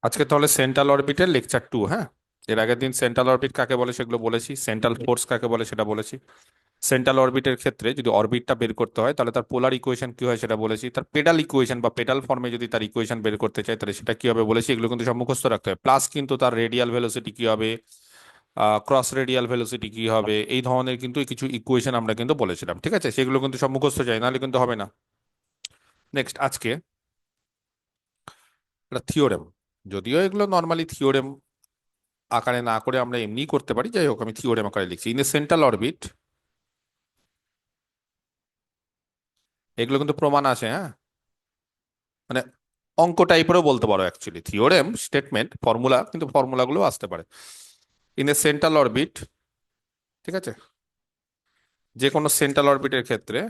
আজকে তাহলে central অরবিটের lecture 2। হ্যাঁ, এর আগের দিন সেন্ট্রাল অরবিট কাকে বলে সেগুলো বলেছি, সেন্ট্রাল ফোর্স কাকে বলে সেটা বলেছি। সেন্ট্রাল অরবিটের ক্ষেত্রে যদি অরবিটটা বের করতে হয় তাহলে তার পোলার ইকুয়েশন কি হয় সেটা বলেছি, তার পেডাল ইকুয়েশন বা পেডাল ফর্মে যদি তার ইকুয়েশন বের করতে চাই তাহলে সেটা কি হবে বলেছি। এগুলো কিন্তু সব মুখস্থ রাখতে হবে, প্লাস কিন্তু তার রেডিয়াল ভেলোসিটি কি হবে, ক্রস রেডিয়াল ভেলোসিটি কি হবে, এই ধরনের কিন্তু কিছু ইকুয়েশন আমরা কিন্তু বলেছিলাম। ঠিক আছে, সেগুলো কিন্তু সব মুখস্থ চাই, নাহলে কিন্তু হবে না। নেক্সট আজকে একটা থিওরেম, যদিও এগুলো নর্মালি থিওরেম আকারে না করে আমরা এমনি করতে পারি, যাই হোক আমি থিওরেম আকারে লিখছি। ইন এ সেন্ট্রাল অরবিট, এগুলো কিন্তু প্রমাণ আছে, হ্যাঁ, মানে অঙ্ক টাইপেরও বলতে পারো, অ্যাকচুয়ালি থিওরেম স্টেটমেন্ট ফর্মুলা, কিন্তু ফর্মুলাগুলো আসতে পারে। ইন এ সেন্ট্রাল অরবিট, ঠিক আছে, যে কোনো সেন্ট্রাল অরবিটের ক্ষেত্রে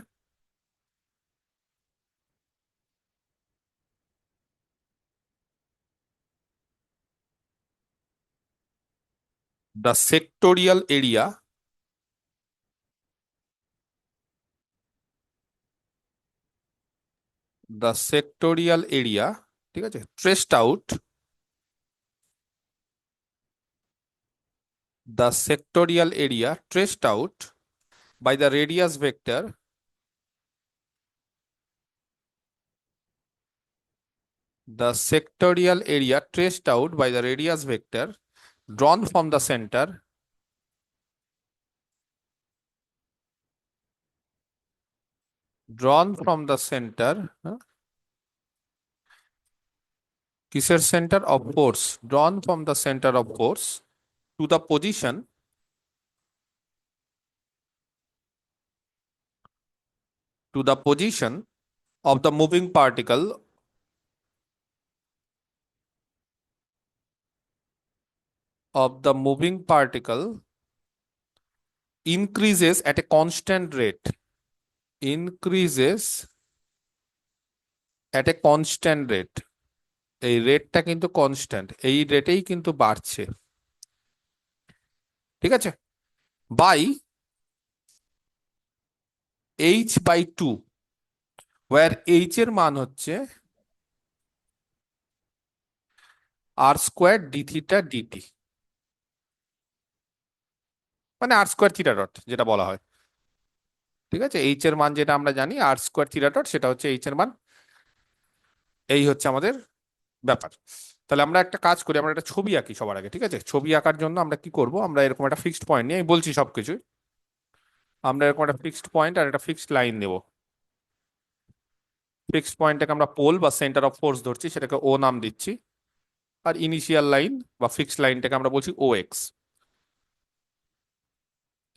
the sectorial area, the sectorial area, ঠিক আছে, traced out, the sectorial area traced out by the radius vector, the sectorial area traced out by the radius vector drawn from the center, drawn from the center, কিসের center of force, drawn from the center of force to the position, to the position of the moving particle, of the moving particle increases at a constant rate, increases at a constant rate, এই রেটটা কিন্তু constant, এই রেটেই কিন্তু বাড়ছে, ঠিক আছে, by h/2, war H এর মান হচ্ছে r² d থিটা dt, মানে r² থিটা ডট যেটা বলা হয়। ঠিক আছে, এইচ এর মান যেটা আমরা জানি r² থিটা ডট, সেটা হচ্ছে এইচ এর মান। এই হচ্ছে আমাদের ব্যাপার। তাহলে আমরা একটা কাজ করি, আমরা একটা ছবি আঁকি সবার আগে। ঠিক আছে, ছবি আঁকার জন্য আমরা কি করব, আমরা এরকম একটা ফিক্সড পয়েন্ট নিয়ে, আমি বলছি সবকিছু, আমরা এরকম একটা ফিক্সড পয়েন্ট আর একটা ফিক্সড লাইন নেব। ফিক্সড পয়েন্টটাকে আমরা পোল বা সেন্টার অফ ফোর্স ধরছি, সেটাকে ও নাম দিচ্ছি। আর ইনিশিয়াল লাইন বা ফিক্সড লাইনটাকে আমরা বলছি ও এক্স।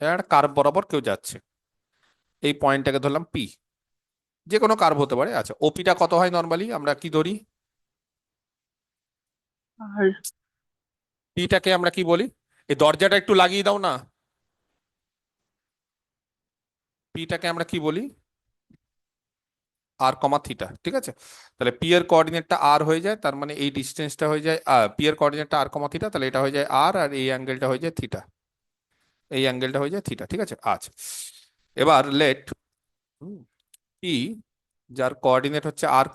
একটা কার্ভ বরাবর কেউ যাচ্ছে, এই পয়েন্টটাকে ধরলাম পি। যে কোনো কার্ভ হতে পারে। আচ্ছা, ওপিটা কত হয় নর্মালি, আমরা কি ধরি, আর পিটাকে আমরা কি বলি, এই দরজাটা একটু লাগিয়ে দাও না, পিটাকে আমরা কি বলি, r, ঠিক আছে। তাহলে পি এর কোঅর্ডিনেটটা আর হয়ে যায়, তার মানে এই ডিস্টেন্সটা হয়ে যায়, পি এর কোঅর্ডিনেটটা r, তাহলে এটা হয়ে যায় আর, আর এই অ্যাঙ্গেলটা হয়ে যায় থিটা, এই অ্যাঙ্গেলটা হয়ে যায় থিটা। ঠিক আছে, আচ্ছা, এবার লেট পি, যার কোঅর্ডিনেট হচ্ছে r,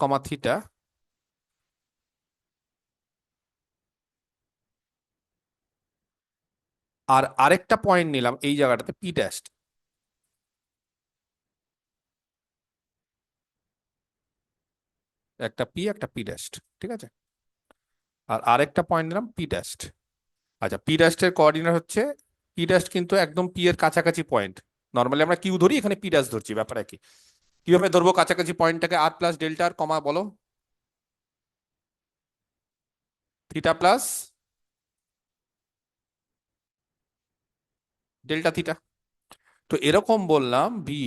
আর আরেকটা পয়েন্ট নিলাম এই জায়গাটাতে পি ড্যাশ, একটা পি একটা পি ড্যাশ, ঠিক আছে, আর আরেকটা পয়েন্ট নিলাম পি ড্যাশ। আচ্ছা, পি ড্যাশ এর কোঅর্ডিনেট হচ্ছে, পি ড্যাশ কিন্তু একদম পি এর কাছাকাছি পয়েন্ট। নর্মালি আমরা কিউ ধরি, এখানে পি ড্যাশ ধরছি, ব্যাপার একই। কিভাবে ধরবো কাছাকাছি পয়েন্টটাকে, আর প্লাস ডেল্টা আর কমা বলো, থিটা প্লাস ডেল্টা থিটা। তো এরকম বললাম বি,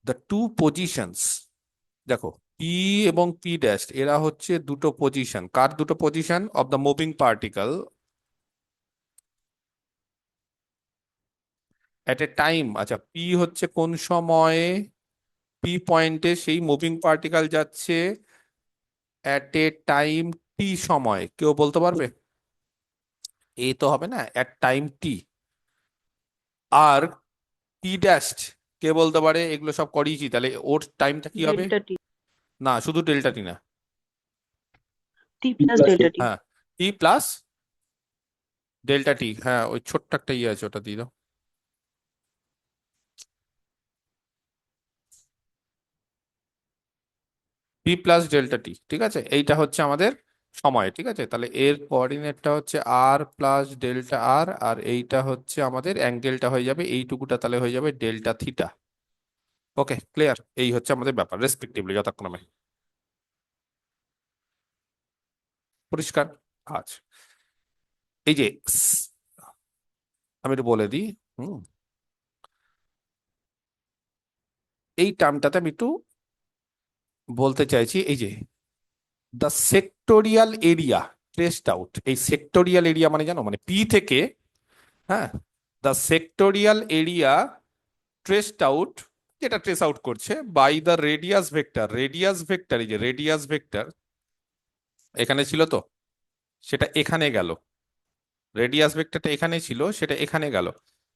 দ্য টু পজিশনস, দেখো পি এবং পি ড্যাশ এরা হচ্ছে দুটো পজিশন, কার দুটো position, of the moving particle at A time. আচ্ছা, পি হচ্ছে কোন সময়ে, পি পয়েন্টে সেই মুভিং পার্টিকেল যাচ্ছে এট এ টাইম টি সময়, কেউ বলতে পারবে, এ তো হবে না, এট টাইম টি। আর টি ড্যাশ কে বলতে পারে, এগুলো সব করিয়েছি, তাহলে ওর টাইমটা কি হবে, ডেল্টা টি। না শুধু ডেল্টা টি না, টি প্লাস ডেল্টা টি। হ্যাঁ, টি প্লাস ডেল্টা টি। হ্যাঁ, ওই ছোট্ট একটা ইয়ে আছে, ওটা দিয়ে দাও। পি প্লাস ডেল্টা টি, ঠিক আছে, এইটা হচ্ছে আমাদের সময়, ঠিক আছে। তাহলে এর কোঅর্ডিনেটটা হচ্ছে আর প্লাস ডেল্টা আর, আর এইটা হচ্ছে আমাদের অ্যাঙ্গেলটা হয়ে যাবে এইটুকুটা, তাহলে হয়ে যাবে ডেল্টা থিটা। ওকে, ক্লিয়ার? এই হচ্ছে আমাদের ব্যাপার রেসপেক্টিভলি যথাক্রমে। পরিষ্কার? আচ্ছা, এই যে আমি একটু বলে দিই। হুম, এই টার্মটাতে আমি একটু বলতে চাইছি, এই যে the sectorial area traced out. এই সেক্টোরিয়াল এরিয়া মানে জানো, মানে পি থেকে, হ্যাঁ, the sectorial area traced out, যেটা ট্রেস আউট করছে by the radius vector. Radius vector, এই যে রেডিয়াস ভেক্টর এখানে ছিল তো, সেটা এখানে গেল। রেডিয়াস ভেক্টরটা এখানে ছিল, সেটা এখানে গেল।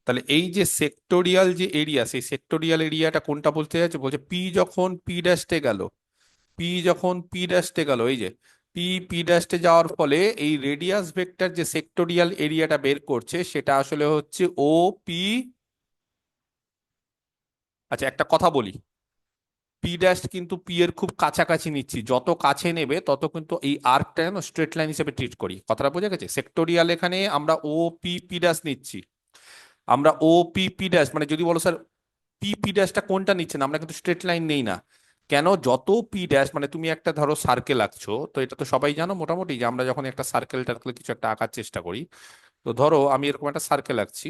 তাহলে এই যে সেক্টোরিয়াল যে এরিয়া, সেই সেক্টোরিয়াল এরিয়াটা কোনটা বলতে যাচ্ছে, বলছে পি যখন পি ড্যাশে গেল, পি যখন পি ড্যাশে গেল, এই যে পি পি ড্যাশে যাওয়ার ফলে এই রেডিয়াস ভেক্টর যে সেক্টোরিয়াল এরিয়াটা বের করছে সেটা আসলে হচ্ছে ও পি। আচ্ছা, একটা কথা বলি, পি ড্যাশ কিন্তু পি এর খুব কাছাকাছি নিচ্ছি, যত কাছে নেবে তত কিন্তু এই আর্কটা যেন স্ট্রেট লাইন হিসেবে ট্রিট করি। কথাটা বোঝা গেছে? সেক্টোরিয়াল এখানে আমরা ও পি পি ড্যাশ নিচ্ছি, আমরা ও পি পি ড্যাশ, মানে যদি বলো স্যার পি পি ড্যাশটা কোনটা নিচ্ছেন, আমরা কিন্তু স্ট্রেট লাইন নেই না। কেন? যত পি ড্যাশ, মানে তুমি একটা ধরো সার্কেল আঁকছো, তো এটা তো সবাই জানো মোটামুটি, যে আমরা যখন একটা সার্কেল টার্কেল কিছু একটা আঁকার চেষ্টা করি, তো ধরো আমি এরকম একটা সার্কেল আঁকছি,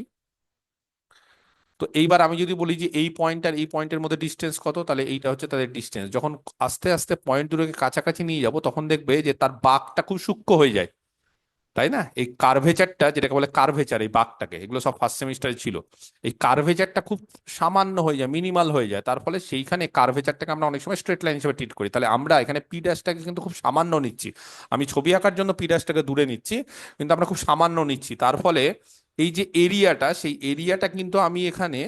তো এইবার আমি যদি বলি যে এই পয়েন্ট আর এই পয়েন্টের মধ্যে ডিস্টেন্স কত, তাহলে এইটা হচ্ছে তাদের ডিস্টেন্স। যখন আস্তে আস্তে পয়েন্ট দুটোকে কাছাকাছি নিয়ে যাব, তখন দেখবে যে তার বাঁকটা খুব সূক্ষ্ম হয়ে যায়, তাই না? এই কার্ভেচারটা, যেটাকে বলে কার্ভেচার, এই বাঁকটাকে, এগুলো সব ফার্স্ট সেমিস্টারে ছিল। এই কার্ভেচারটা খুব সামান্য হয়ে যায়, মিনিমাল হয়ে যায়, তার ফলে সেইখানে কার্ভেচারটাকে আমরা অনেক সময় স্ট্রেট লাইন হিসেবে ট্রিট করি। তাহলে আমরা এখানে পি ড্যাশটাকে কিন্তু খুব সামান্য নিচ্ছি। আমি ছবি আঁকার জন্য পি ড্যাশটাকে দূরে নিচ্ছি, কিন্তু আমরা খুব সামান্য নিচ্ছি, তার ফলে এই যে এরিয়াটা, সেই এরিয়াটা কিন্তু আমি এখানে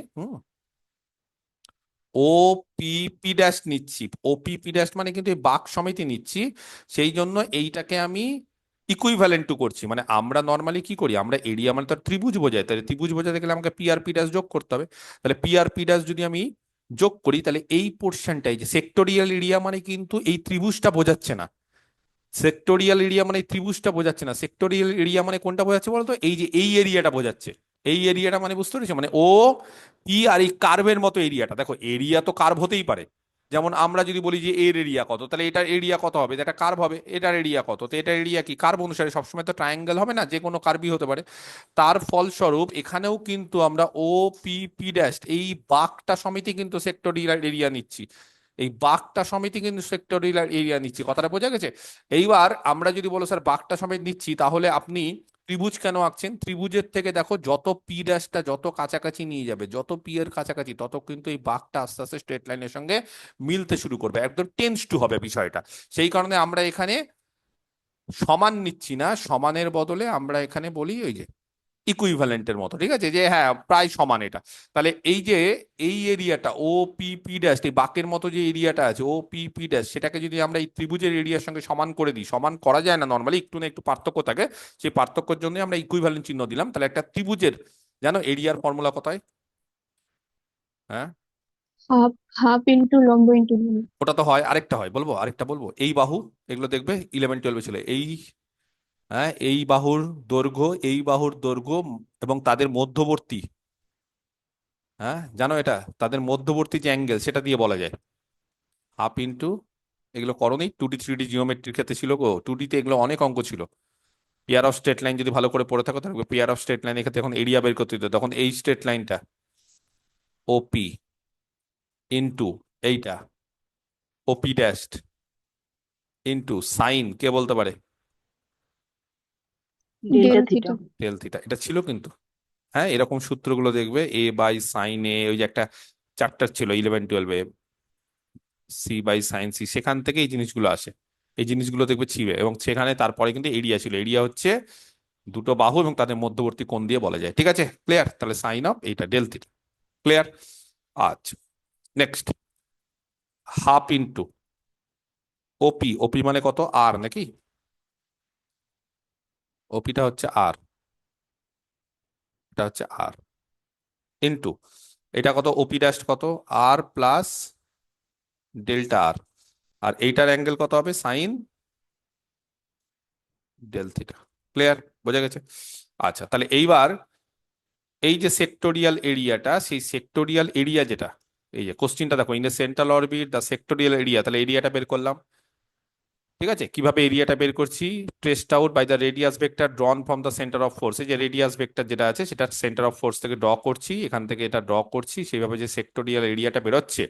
ও পি পি ড্যাশ নিচ্ছি। ও পি পি ড্যাশ মানে কিন্তু এই বাক সমেতই নিচ্ছি। সেই জন্য এইটাকে আমি ইকুইভ্যালেন্ট টু করছি। মানে আমরা নর্মালি কি করি, আমরা এরিয়া মানে তো ত্রিভুজ বোঝায়, তাহলে ত্রিভুজ বোঝাতে গেলে আমাকে পি আর পি ড্যাশ যোগ করতে হবে। তাহলে পি আর পি ড্যাশ যদি আমি যোগ করি, তাহলে এই পোর্শনটাই যে সেক্টোরিয়াল এরিয়া, মানে কিন্তু এই ত্রিভুজটা বোঝাচ্ছে না। সেক্টোরিয়াল এরিয়া মানে এই ত্রিভুজটা বোঝাচ্ছে না, সেক্টোরিয়াল এরিয়া মানে কোনটা বোঝাচ্ছে বলতো, এই যে এই এরিয়াটা বোঝাচ্ছে। এই এরিয়াটা মানে বুঝতে পেরেছো, মানে ও পি আর এই কার্ভের মতো এরিয়াটা। দেখো এরিয়া তো কার্ভ হতেই পারে, যেমন আমরা যদি বলি যে এর এরিয়া কত, তাহলে এটার এরিয়া কত হবে, এটা কার্ভ হবে। এটার এরিয়া কত, তো এটার এরিয়া কি কার্ভ অনুসারে, সবসময় তো ট্রায়াঙ্গেল হবে না, যে কোনো কার্ভই হতে পারে। তার ফলস্বরূপ এখানেও কিন্তু আমরা ও পি পি ড্যাশ এই বাঁকটা সমিতি কিন্তু সেক্টোরিয়াল এরিয়া নিচ্ছি। এই বাঁকটা সমিতি কিন্তু সেক্টোরিয়াল এরিয়া নিচ্ছি। কথাটা বোঝা গেছে? এইবার আমরা যদি বলো স্যার বাঁকটা সমেত নিচ্ছি, তাহলে আপনি ত্রিভুজ কেন আঁকছেন? ত্রিভুজের থেকে দেখো যত পি ড্যাশটা যত কাছাকাছি নিয়ে যাবে, যত পি এর কাছাকাছি, তত কিন্তু এই বাঁকটা আস্তে আস্তে স্ট্রেট লাইনের সঙ্গে মিলতে শুরু করবে, একদম টেন্স টু হবে বিষয়টা। সেই কারণে আমরা এখানে সমান নিচ্ছি না, সমানের বদলে আমরা এখানে বলি ওই যে ইকুইভ্যালেন্টের মতো, ঠিক আছে, যে হ্যাঁ প্রায় সমান এটা। তাহলে এই যে এই এরিয়াটা ও পি পি ড্যাশ, এই বাঁকের মতো যে এরিয়াটা আছে ও পি পি ড্যাশ, সেটাকে যদি আমরা এই ত্রিভুজের এরিয়ার সঙ্গে সমান করে দিই, সমান করা যায় না নর্মালি, একটু না একটু পার্থক্য থাকে, সেই পার্থক্যের জন্য আমরা ইকুইভ্যালেন্ট চিহ্ন দিলাম। তাহলে একটা ত্রিভুজের, জানো এরিয়ার ফর্মুলা কত হয়? হ্যাঁ, হাফ হাফ ইন্টু লম্ব ইন্টু ভূমি। ওটা তো হয়, আরেকটা হয়, বলবো আরেকটা বলবো, এই বাহু, এগুলো দেখবে 11-12 ছিল এই, হ্যাঁ, এই বাহুর দৈর্ঘ্য, এই বাহুর দৈর্ঘ্য এবং তাদের মধ্যবর্তী, হ্যাঁ জানো এটা, তাদের মধ্যবর্তী যে অ্যাঙ্গেল সেটা দিয়ে বলা যায় হাফ ইন্টু, এগুলো করোনি 2D 3D জিওমেট্রির ক্ষেত্রে ছিল গো, 2D তে এগুলো অনেক অঙ্ক ছিল। পেয়ার অফ স্ট্রেট লাইন যদি ভালো করে পড়ে থাকো, তাহলে পেয়ার অফ স্ট্রেট লাইন ক্ষেত্রে এখন এরিয়া বের করতে দিত, তখন এই স্ট্রেট লাইনটা ওপি ইন্টু এইটা ওপি ড্যাশড ইন্টু সাইন, কে বলতে পারে, ডেল্টা ডেল থিটা। থিটা। টেল থিটা, এটা ছিল কিন্তু। হ্যাঁ, এরকম সূত্রগুলো দেখবে, এ বাই সাইন এ, ওই যে একটা চ্যাপ্টার ছিল 11-12-এ, সি বাই সাইন সি, সেখান থেকে এই জিনিসগুলো আসে। এই জিনিসগুলো দেখবে ছিবে, এবং সেখানে তারপরে কিন্তু এরিয়া ছিল। এরিয়া হচ্ছে দুটো বাহু এবং তাদের মধ্যবর্তী কোণ দিয়ে বলা যায়, ঠিক আছে, ক্লিয়ার? তাহলে সাইন অফ এইটা ডেল থিটা, ক্লিয়ার? আচ্ছা, নেক্সট, হাফ ইন্টু ওপি। ওপি মানে কত, আর নাকি? ওপিটা হচ্ছে আর, এটা হচ্ছে আর ইন্টু এটা কত, ওপি ড্যাশ কত, আর প্লাস ডেল্টা আর, আর এইটার অ্যাঙ্গেল কত হবে, সাইন ডেল থিটা। ক্লিয়ার, বোঝা গেছে? আচ্ছা, তাহলে এইবার এই যে সেক্টোরিয়াল এরিয়াটা, সেই সেক্টোরিয়াল এরিয়া যেটা, এই যে কোশ্চিনটা দেখো, in the central orbit the sectorial area, তাহলে এরিয়াটা বের করলাম। ঠিক আছে, কিভাবে এরিয়াটা বের করছি, traced out by the radius vector drawn from the centre of force. এই যে রেডিয়াস ভেক্টর যেটা আছে সেটা সেন্টার অফ ফোর্স থেকে ড্র করছি, এখান থেকে এটা ড্র করছি, সেইভাবে যে সেক্টোরিয়াল এরিয়াটা বেরোচ্ছে,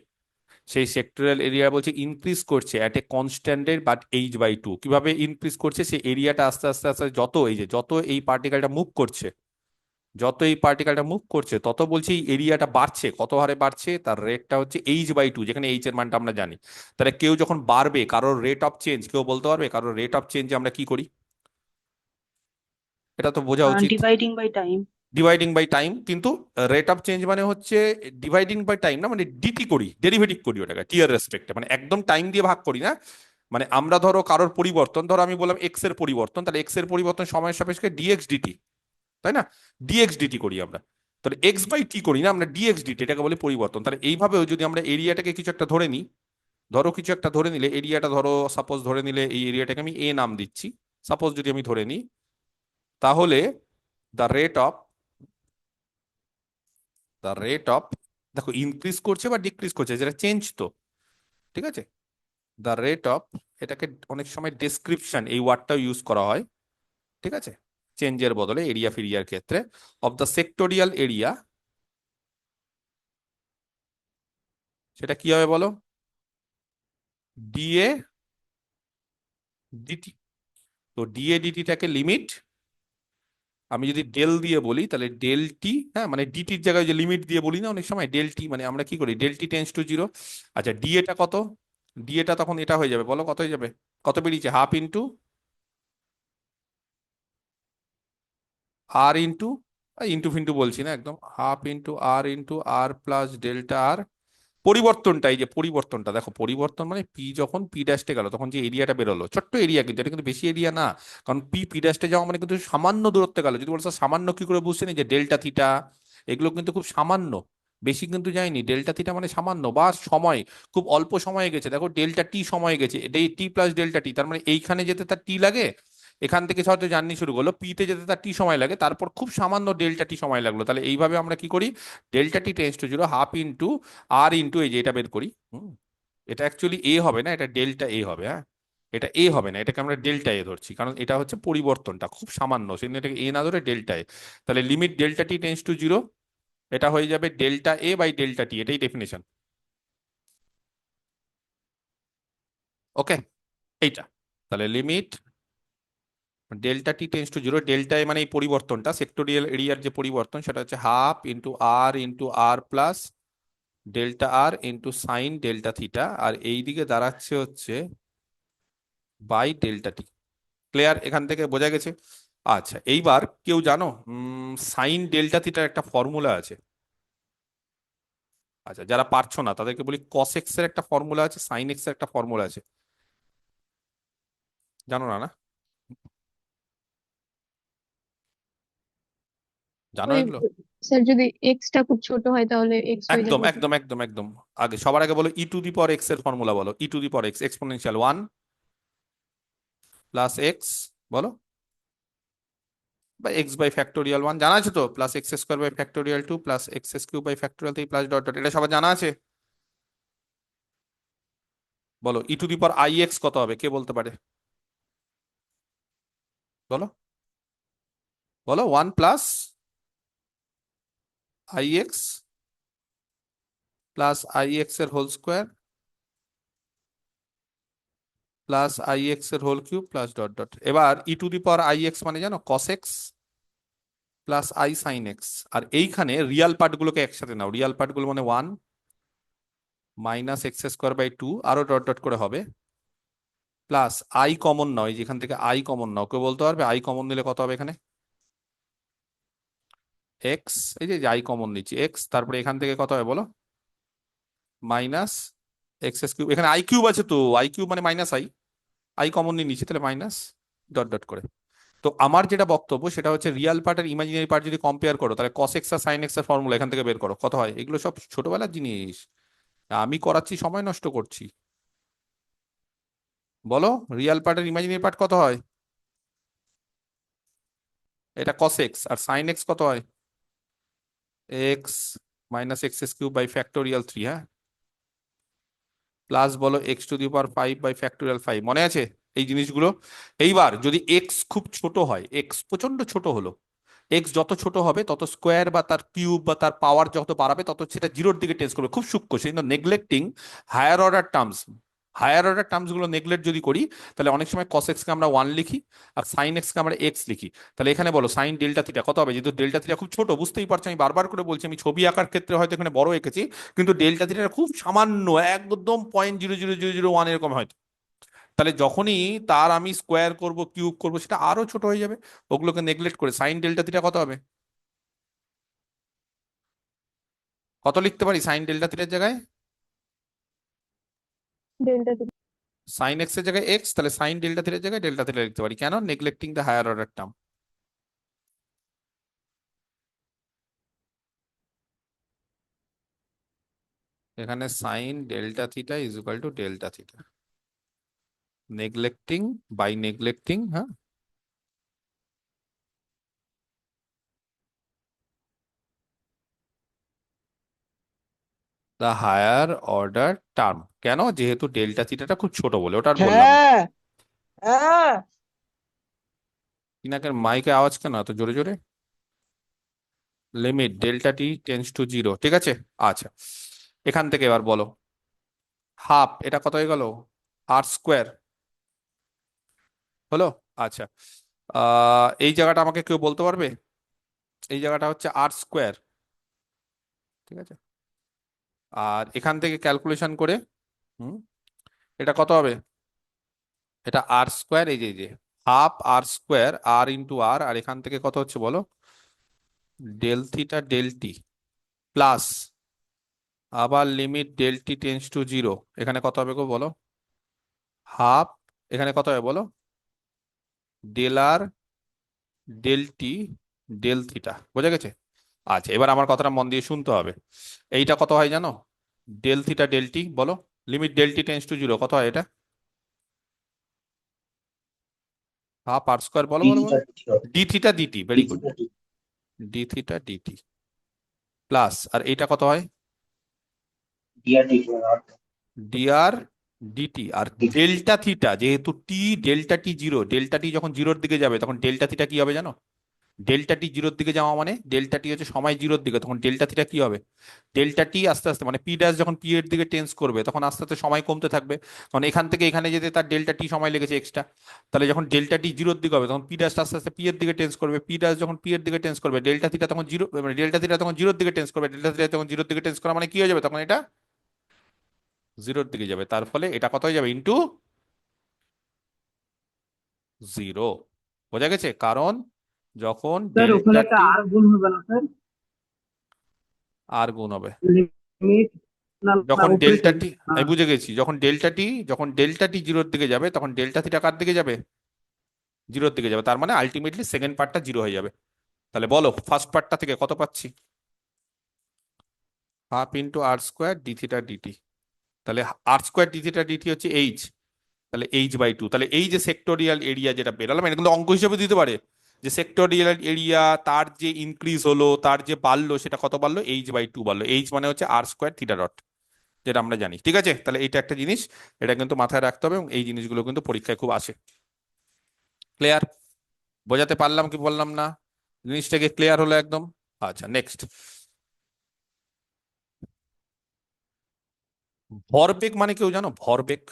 সেই সেক্টোরিয়াল এরিয়া বলছে ইনক্রিজ করছে at a constant rate but h/2। কিভাবে ইনক্রিজ করছে, সেই এরিয়াটা আস্তে আস্তে আস্তে যত এই যে যত এই পার্টিকেলটা মুভ করছে, যত এই পার্টিকেলটা মুভ করছে তত বলছে এই এরিয়াটা বাড়ছে। কত হারে বাড়ছে, তার রেটটা হচ্ছে h/2, যেখানে এইচ এর মানটা আমরা জানি। তাহলে কেউ যখন বাড়বে, কারোর রেট অফ চেঞ্জ কেউ বলতে পারবে, কারোর রেট অফ চেঞ্জ আমরা কি করি, এটা তো বোঝা উচিত। Dividing by time. Dividing by time, কিন্তু রেট অফ চেঞ্জ মানে হচ্ছে ডিভাইডিং বাই টাইম না, মানে ডিটি করি, ডেরিভেটিভ করি ওটাকে টি এর রেসপেক্টে, মানে একদম টাইম দিয়ে ভাগ করি না। মানে আমরা ধরো কারোর পরিবর্তন, ধরো আমি বললাম এক্স এর পরিবর্তন, তাহলে এক্স এর পরিবর্তন সময়ের সাপেক্ষে ডিএক্স ডিটি, তাই না? ডিএক্স ডিটি করি আমরা, তাহলে এক্স বাই টি করি না, আমরা ডিএক্স ডিটি, এটাকে বলি পরিবর্তন। তাহলে এইভাবেও যদি আমরা এরিয়াটাকে কিছু একটা ধরে নিই, ধরো কিছু একটা ধরে নিলে, এরিয়াটা ধরো সাপোজ ধরে নিলে এই এরিয়াটাকে আমি এ নাম দিচ্ছি, সাপোজ যদি আমি ধরে নিই, তাহলে the rate of the rate of দেখো ইনক্রিজ করছে বা ডিক্রিজ করছে, যেটা চেঞ্জ তো, ঠিক আছে? দ্য রেট অফ, এটাকে অনেক সময় ডেসক্রিপশন এই ওয়ার্ডটাও ইউজ করা হয়, ঠিক আছে, চেঞ্জের বদলে এরিয়া ফেরিয়ার ক্ষেত্রে, অফ দ্য সেক্টোরিয়াল এরিয়া, সেটা কি হবে বলো, ডিএ ডিটি। তো ডিএ ডিটিটাকে লিমিট, আমি যদি ডেল দিয়ে বলি তাহলে ডেল টি, হ্যাঁ মানে ডিটির জায়গায় যে লিমিট দিয়ে বলি না অনেক সময়, ডেল টি মানে আমরা কি করি, del t tends to zero. আচ্ছা, ডিএটা কত, ডিএটা তখন এটা হয়ে যাবে, বলো কত হয়ে যাবে, কত বেরিয়েছে, half into r into, into ফিন্টু বলছি না, একদম হাফ ইন্টু আর প্লাস ডেল্টা আর। পরিবর্তনটা, এই যে পরিবর্তনটা দেখো, পরিবর্তন মানে পি যখন পি ড্যাশে গেল তখন যে এরিয়াটা বেরোলো, ছোট্ট এরিয়া কিন্তু, এটা কিন্তু বেশি এরিয়া না, কারণ পি পি ড্যাশে যাওয়া মানে কিন্তু সামান্য দূরত্বে গেল। যদি বলছো সামান্য, কি করে বুঝছেন, এই যে ডেল্টা থিটা, এগুলো কিন্তু খুব সামান্য, বেশি কিন্তু যায়নি। ডেল্টা থিটা মানে সামান্য, বা সময় খুব অল্প সময়ে গেছে, দেখো ডেল্টা টি সময় গেছে, এটাই টি প্লাস ডেল্টা টি, তার মানে এইখানে যেতে তার টি লাগে, এখান থেকে হয়তো জার্নি শুরু করলো, পিতে যেতে তার টি সময় লাগে, তারপর খুব সামান্য ডেল্টা টি সময় লাগলো। তাহলে এইভাবে আমরা কি করি, delta t tends to zero, half into r into এই যে এটা বের করি। এটা অ্যাকচুয়ালি এ হবে না, এটা ডেল্টা এ হবে, হ্যাঁ, এটা এ হবে না, এটাকে আমরা ডেল্টা এ ধরছি, কারণ এটা হচ্ছে পরিবর্তনটা খুব সামান্য, সেজন্য এটাকে এ না ধরে ডেল্টা এ। তাহলে limit delta t tends to zero, এটা হয়ে যাবে ডেল্টা এ বাই ডেল্টা টি, এটাই ডেফিনেশন। ওকে, এইটা, তাহলে limit delta t tends to zero, delta এ মানে এই পরিবর্তনটা, সেক্টোরিয়াল এরিয়ার যে পরিবর্তন, সেটা হচ্ছে হাফ ইন্টু আর প্লাস ডেল্টা আর ইন্টু সাইন ডেল্টা থিটা, আর এই দিকে দাঁড়াচ্ছে হচ্ছে বাই ডেল্টা টি। ক্লিয়ার, এখান থেকে বোঝা গেছে? আচ্ছা, এইবার কেউ জানো সাইন ডেল্টা থিটার একটা ফর্মুলা আছে? আচ্ছা, যারা পারছো না তাদেরকে বলি, কস এক্স এর একটা ফর্মুলা আছে, সাইন এক্স এর একটা ফর্মুলা আছে, জানো না? না, জানো ওই এগুলো? স্যার, যদি এক্স টা খুব ছোট হয় তাহলে এক্স হয়ে একদম যাবে ওটা। একদম একদম একদম। আগে সবার আগে বলো e to the power x এর ফর্মুলা বলো, e to the power x exponential one plus x, বলো, বা এক্স বাই ফ্যাক্টোরিয়াল ওয়ান, জানা আছে তো, plus x square by factorial two plus x cube by factorial three plus dot dot, এটা সবার জানা আছে? বলো e to the power i x কত হবে, কে বলতে পারে, বলো, বলো, one plus i x plus i x এর whole square plus i x এর whole cube plus dot dot. এবার e to the power i x মানে জানো, cos x plus i sine x. আর এইখানে রিয়াল পার্টগুলোকে একসাথে নাও, রিয়াল পার্টগুলো মানে one minus x square by two, আরো ডট ডট করে হবে, প্লাস আই কমন নয়, যেখান থেকে আই কমন নাও, কেউ বলতে পারবে আই কমন নিলে কত হবে এখানে, এক্স, এই যে আই কমন নিচ্ছি এক্স, তারপরে এখান থেকে কত হবে বলো, মাইনাস এক্স কিউব, এখানে আই কিউব আছে তো, আই কিউব মানে মাইনাস আই, আই কমন নিয়ে নিচ্ছি, তাহলে মাইনাস ডট ডট করে। তো আমার যেটা বক্তব্য সেটা হচ্ছে রিয়াল পার্ট আর ইমাজিনারি পার্ট যদি কম্পেয়ার করো, তাহলে কস এক্স আর সাইন এক্স এর ফর্মুলা এখান থেকে বের করো, কত হয়। এগুলো সব ছোটবেলার জিনিস, আমি করাচ্ছি, সময় নষ্ট করছি। বলো, রিয়াল পার্ট আর ইমাজিনারি পার্ট কত হয়? এটা কস এক্স, আর সাইন এক্স কত হয়? X minus x cube by factorial 3, হ্যাঁ, প্লাস বলো x to the power 5 by factorial 5। মনে আছে এই জিনিসগুলো? এইবার যদি এক্স খুব ছোট হয়, এক্স প্রচন্ড ছোট হলো, এক্স যত ছোট হবে তত স্কোয়ার বা তার কিউব বা তার পাওয়ার যত বাড়াবে তত সেটা জিরোর দিকে টেন্স করবে, খুব সূক্ষ্ম। সেই জন্য neglecting higher order terms, higher order terms গুলো নেগলেক্ট যদি করি, তাহলে অনেক সময় কস এক্স কে আমরা 1 লিখি আর সাইন এক্স কে আমরা এক্স লিখি। তাহলে এখানে বলো সাইন ডেল্টা থিটা কত হবে? যেহেতু ডেল্টা থিটা খুব ছোট, বুঝতেই পারছো, আমি বারবার করে বলছি, আমি ছবি আঁকার ক্ষেত্রে হয়তো এখানে বড় এঁকেছি, কিন্তু ডেল্টা থিটা খুব সামান্য, একদম 0.00001 এরকম হয়। তাহলে যখনই তার আমি স্কোয়ার করব, কিউব করব, সেটা আরো ছোট হয়ে যাবে। ওগুলোকে নেগলেক্ট করে সাইন ডেল্টা থিটা কত হবে? কত লিখতে পারি সাইন ডেল্টা থিটার জায়গায়? ডেল্টা সাইন এক্স এর জায়গায় এক্স, তাহলে সাইন ডেল্টা থিটার জায়গায় ডেল্টা থিটা লিখতে পারি। কেন? Neglecting the higher order term. এখানে sine delta theta is equal to delta theta, neglecting by neglecting, হ্যাঁ, দ্য হায়ার অর্ডার টার্ম। কেন? যেহেতু ডেল্টা থিটাটা খুব ছোট বলে, ওটা আর বললাম না। হ্যাঁ হ্যাঁ পিনাকের মাইকে আওয়াজ কেন এত জোরে জোরে? Limit delta t tends to zero, ঠিক আছে। আচ্ছা, এখান থেকে এবার বলো হাফ, এটা কত হয়ে গেল? আর স্কোয়ার হলো। আচ্ছা, এই জায়গাটা আমাকে কেউ বলতে পারবে? এই জায়গাটা হচ্ছে আর স্কোয়ার, ঠিক আছে। আর এখান থেকে ক্যালকুলেশন করে, হুম, এটা কত হবে? এটা আর স্কোয়ার, এই যে half r square, r into r, আর এখান থেকে কত হচ্ছে বলো? Del theta del t, plus আবার limit del t tends to zero, এখানে কত হবে গো বলো? হাফ, এখানে কত হবে বলো? ডেল আর ডেল টি ডেল থিটা, বোঝা গেছে? আচ্ছা, এবার আমার কথাটা মন দিয়ে শুনতে হবে। এইটা কত হয় জানো? ডেল থিটা ডেল টি, বলো, limit del t tends to zero, কত হয় এটা? হাফ আর স্কোয়ার, বলো ডি বলো থিটা বলো। ডি হবে d theta d t, d very good. Theta d d theta d t plus, আর এইটা কত হয়? D r d r d r d t. আর ডি ডেল্টা থিটা, যেহেতু t delta t zero, delta t যখন জিরোর দিকে যাবে তখন ডেল্টা থিটা কি হবে জানো? ডেল্টা টি জিরোর দিকে যাওয়া মানে ডেল্টা টি হচ্ছে সময় জিরোর দিকে, তখন ডেল্টা থিটা কি হবে? ডেল্টা টি আস্তে আস্তে মানে পি ড্যাশ যখন পি এর দিকে টেন্স করবে তখন আস্তে আস্তে সময় কমতে থাকবে। তখন এখান থেকে এখানে যেতে তার ডেল্টা টি সময় লেগেছে এক্সট্রা। তাহলে যখন ডেল্টা টি জিরোর দিকে হবে তখন পি ড্যাশ আস্তে আস্তে পি এর দিকে টেন্স করবে, পি ড্যাশ যখন পি এর দিকে টেন্স করবে ডেল্টা থিটা তখন জিরো, মানে ডেল্টা থিটা তখন জিরোর দিকে টেন্স করবে, ডেল্টা থিটা তখন জিরোর দিকে টেন্স করা মানে কি হয়ে যাবে? তখন এটা জিরোর দিকে যাবে। তার ফলে এটা কত হয়ে যাবে? Into zero. বোঝা গেছে? কারণ যখন স্যার ওখানে ডেল্টা একটা টি আর গুণ হবে না স্যার? আর গুণ হবে লিমিট না না যখন উপরে ডেল্টা থাকবে। টি, আমি হ্যাঁ বুঝে গেছি, যখন ডেল্টা টি জিরোর দিকে যাবে তখন ডেল্টা থিটা কার দিকে যাবে? জিরোর দিকে যাবে। তার মানে আলটিমেটলি সেকেন্ড পার্টটা জিরো হয়ে যাবে। তাহলে বলো ফার্স্ট পার্টটা থেকে কত পাচ্ছি? হাফ ইন্টু আর স্কোয়ার ডি থিটা ডিটি। তাহলে আর স্কোয়ার ডি থিটা ডিটি হচ্ছে এইচ, তাহলে এইচ বাই টু। তাহলে এই যে সেক্টোরিয়াল এরিয়া যেটা বেরোলাম, এটা কিন্তু অঙ্ক হিসেবে দিতে পারে, যে সেক্টোরিয়াল এরিয়া তার যে ইনক্রিজ হলো, তার যে বাড়লো, সেটা কত বাড়লো? এইচ বাই টু বাড়লো। এইচ মানে হচ্ছে আর স্কোয়ার থিটা ডট, যেটা আমরা জানি, ঠিক আছে। তাহলে এইটা একটা জিনিস, এটা কিন্তু মাথায় রাখতে হবে, এবং এই জিনিসগুলো কিন্তু পরীক্ষায় খুব আসে। ক্লিয়ার? বোঝাতে পারলাম কি বললাম না? জিনিসটাকে ক্লিয়ার হলো একদম? আচ্ছা, নেক্সট, ভরবেগ মানে কেউ জানো? ভরবেগ,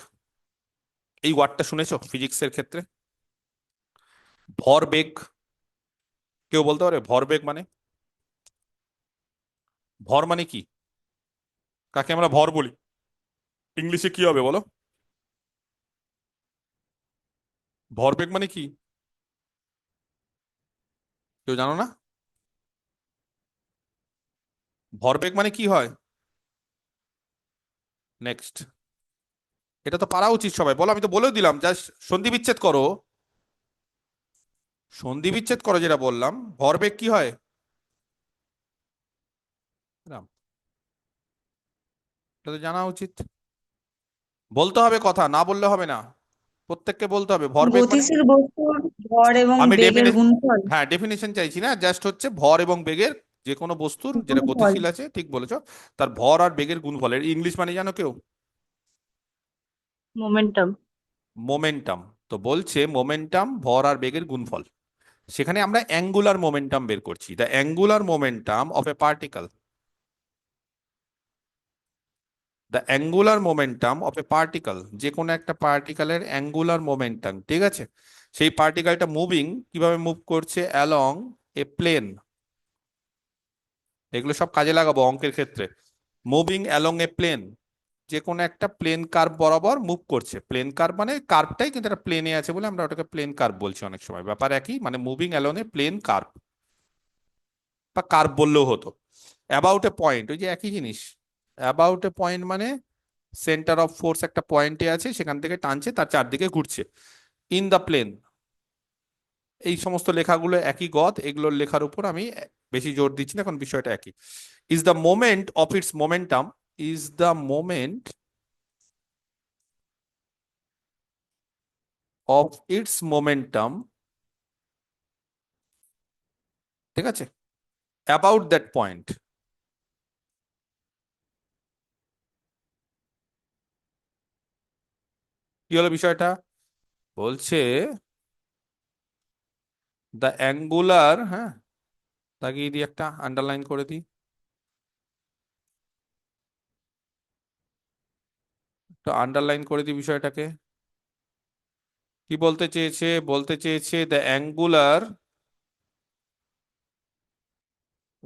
এই ওয়ার্ডটা শুনেছো ফিজিক্সের ক্ষেত্রে? ভরবেগ, কেউ বলতে পারে ভরবেগ মানে? ভর মানে কি? কাকে আমরা ভর বলি? ইংলিশে কি হবে বলো? ভরবেগ মানে কি? কেউ জানো না? ভরবেগ মানে কি হয়? নেক্সট, এটা তো পারা উচিত সবাই, বলো, আমি তো বলেও দিলাম, জাস্ট সন্ধি বিচ্ছেদ করো। সন্ধি বিচ্ছেদ করো যেটা বললাম, ভরবেগ কি হয়? রাম, এটা তো জানা উচিত। বলতে হবে কথা, না বললে হবে না, প্রত্যেককে বলতে হবে ভরবেগ মানে। গতিশীল বস্তুর ভর এবং আমি বেগের গুণফল। হ্যাঁ, ডেফিনেশন চাইছি না, জাস্ট হচ্ছে ভর এবং বেগের, যে কোনো বস্তুর যেটা গুণফল। গতিশীল আছে, ঠিক বলেছো, তার ভর আর বেগের গুণফলের ইংলিশ মানে জানো কেউ? মোমেন্টাম। মোমেন্টাম। তো বলছে মোমেন্টাম ভর আর বেগের গুণফল। সেখানে আমরা অ্যাঙ্গুলার মোমেন্টাম বের করছি, the angular momentum of A particle, the angular momentum of A particle, যে কোনো একটা পার্টিকেলের অ্যাঙ্গুলার মোমেন্টাম, ঠিক আছে? সেই পার্টিকেলটা মুভিং, কিভাবে মুভ করছে? অ্যালং এ প্লেন। এগুলো সব কাজে লাগাবো অঙ্কের ক্ষেত্রে। মুভিং অ্যালং এ প্লেন, যে কোনো একটা প্লেন কার্ভ বরাবর মুভ করছে। প্লেন কার্ভ মানে কার্ভটাই কিন্তু একটা প্লেনে আছে বলে আমরা ওটাকে প্লেন কার্ভ বলছি, অনেক সময় ব্যাপার একই, মানে মুভিং অ্যালং এ প্লেন কার্ভ, বা কার্ভ বললেও হতো। অ্যাবাউট এ পয়েন্ট, ওই যে একই জিনিস। অ্যাবাউট এ পয়েন্ট মানে সেন্টার অফ ফোর্স একটা পয়েন্টে আছে, সেখান থেকে টানছে, তার চারদিকে ঘুরছে। ইন দ্য প্লেন, এই সমস্ত লেখাগুলো একই গদ, এগুলোর লেখার উপর আমি বেশি জোর দিচ্ছি না, এখন বিষয়টা একই। Is the moment of its momentum, is the moment of its momentum, ঠিক আছে, অ্যাবাউট দ্যাট পয়েন্ট। কি হলো বিষয়টা? বলছে দ্য অ্যাঙ্গুলার, হ্যাঁ, দাগিয়ে দিই, একটা আন্ডারলাইন করে দিই, একটা আন্ডারলাইন করে দিই বিষয়টাকে। কি বলতে চেয়েছে? বলতে চেয়েছে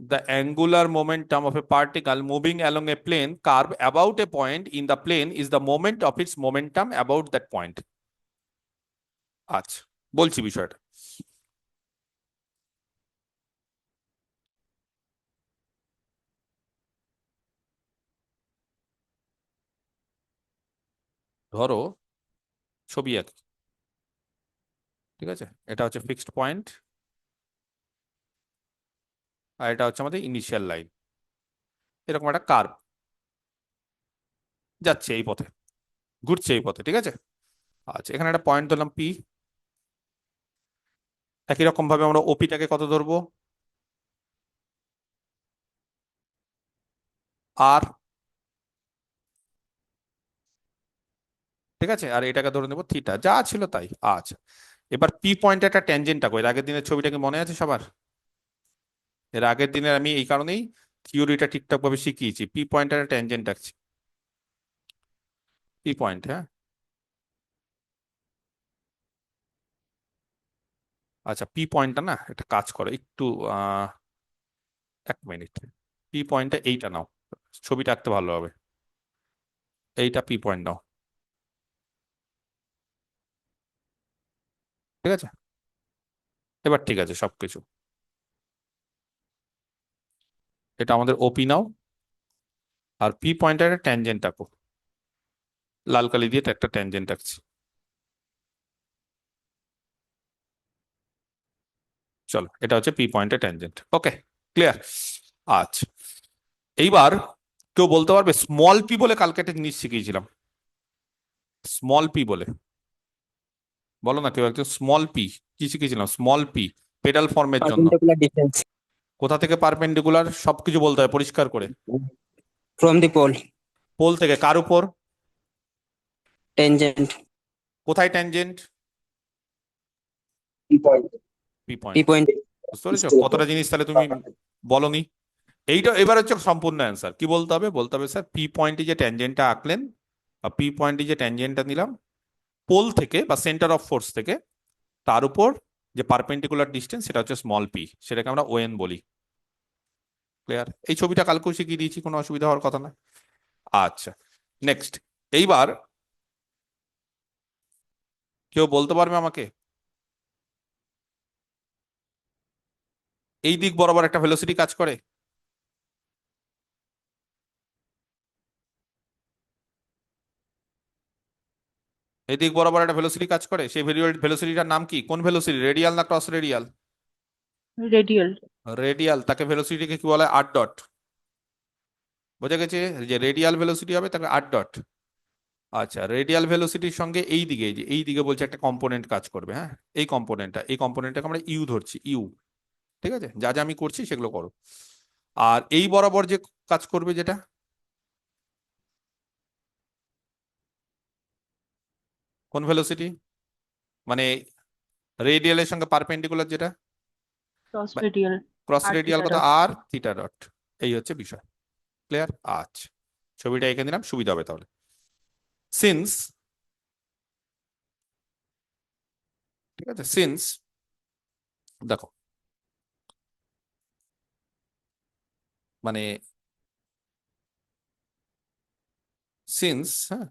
the angular momentum of a particle moving along a plane curve about a point in the plane is the moment of its momentum about that point. আচ্ছা, বলছি বিষয়টা। ধরো ছবি আঁকি, ঠিক আছে, এটা হচ্ছে ফিক্সড পয়েন্ট, আর এটা হচ্ছে আমাদের ইনিশিয়াল লাইন। এরকম একটা কার্ভ যাচ্ছে এই পথে, ঘুরছে এই পথে, ঠিক আছে। আচ্ছা, এখানে একটা পয়েন্ট ধরলাম পি। একই রকম ভাবে আমরা ওপিটাকে কত ধরবো? আর, ঠিক আছে, আর এটাকে ধরে নেবো থিটা, যা ছিল তাই। আচ্ছা, এবার পি পয়েন্টে একটা ট্যানজেন্ট আঁকো। এর আগের দিনের ছবিটা কি মনে আছে সবার? এর আগের দিনের আমি এই কারণেই থিওরিটা ঠিকঠাক ভাবে শিখিয়েছি। পি পয়েন্টের একটা ট্যানজেন্ট আঁকছি, পি পয়েন্ট, হ্যাঁ। আচ্ছা, পি পয়েন্টটা না একটা কাজ করো একটু, আহ 1 মিনিট। পি পয়েন্টটা এইটা নাও, ছবিটা আঁকতে ভালো হবে। এইটা পি পয়েন্ট নাও, ঠিক আছে। এবার ঠিক আছে সবকিছু। এটা আমাদের ওপি নাও, আর পি পয়েন্টের একটা ট্যানজেন্ট আঁকো। লাল কালি দিয়ে একটা ট্যানজেন্ট আঁকছি। চলো, এটা হচ্ছে পি পয়েন্টের ট্যানজেন্ট। ওকে, ক্লিয়ার। আচ্ছা, এইবার কেউ বলতে পারবে স্মল পি বলে কালকে একটা জিনিস শিখিয়েছিলাম, স্মল পি বলে? বলো না কেউ একজন, স্মল পি কি শিখেছিলাম? স্মল পি পেডাল ফর্মের জন্য। Perpendicular distance কোথা থেকে পারপেন্ডিকুলার? সবকিছু বলতে হয় পরিষ্কার করে। from the pole. পোল থেকে কার উপর? Tangent. কোথায় tangent? P point. P P point. point. বুঝতে পেরেছো কতটা জিনিস তাহলে তুমি বলনি? এইটা এবার হচ্ছে সম্পূর্ণ অ্যান্সার। কি বলতে হবে? বলতে হবে স্যার পি পয়েন্টে যে ট্যানজেন্টটা আঁকলেন, বা পি পয়েন্টে যে ট্যানজেন্টটা নিলাম, পোল থেকে বা সেন্টার অফ ফোর্স থেকে তার উপর যে পারপেন্ডিকুলার ডিস্টেন্স, সেটা হচ্ছে স্মল পি, সেটাকে আমরা ওএন বলি। ক্লিয়ার? এই ছবিটা কালকেও শিখিয়ে দিয়েছি, কোনো অসুবিধা হওয়ার কথা না। আচ্ছা, নেক্সট। এইবার কেউ বলতে পারবে আমাকে এই দিক বরাবর একটা ভেলোসিটি কাজ করে? এদিক বরাবর একটা ভেলোসিটি কাজ করে, সেই ভেলোসিটিটার নাম কি? কোন ভেলোসিটি, রেডিয়াল না ক্রস রেডিয়াল? রেডিয়াল। রেডিয়াল, তাকে ভেলোসিটিকে কি বলে? R dot. বোঝা গেছে? যে রেডিয়াল ভেলোসিটি হবে তাকে আর ডট। আচ্ছা, রেডিয়াল ভেলোসিটির সঙ্গে এই দিকে, এই যে এই দিকে বলছে একটা কম্পোনেন্ট কাজ করবে, হ্যাঁ, এই কম্পোনেন্টটাকে আমরা ইউ ধরছি, ইউ। ঠিক আছে, যা যা আমি করছি সেগুলো করো। আর এই বরাবর যে কাজ করবে যেটা, কোন ভেলোসিটি? মানে রেডিয়ালের সঙ্গে পারপেন্ডিকুলার যেটা, ক্রস রেডিয়াল। ক্রস আর রেডিয়াল থিটা কত? ডট। আর থিটা ডট। এই হচ্ছে বিষয়। ক্লিয়ার? আচ্ছা, ছবিটা এঁকে দিলাম, সুবিধা হবে তাহলে। সিন্স, ঠিক আছে, সিন্স, দেখো, মানে সিন্স, হ্যাঁ,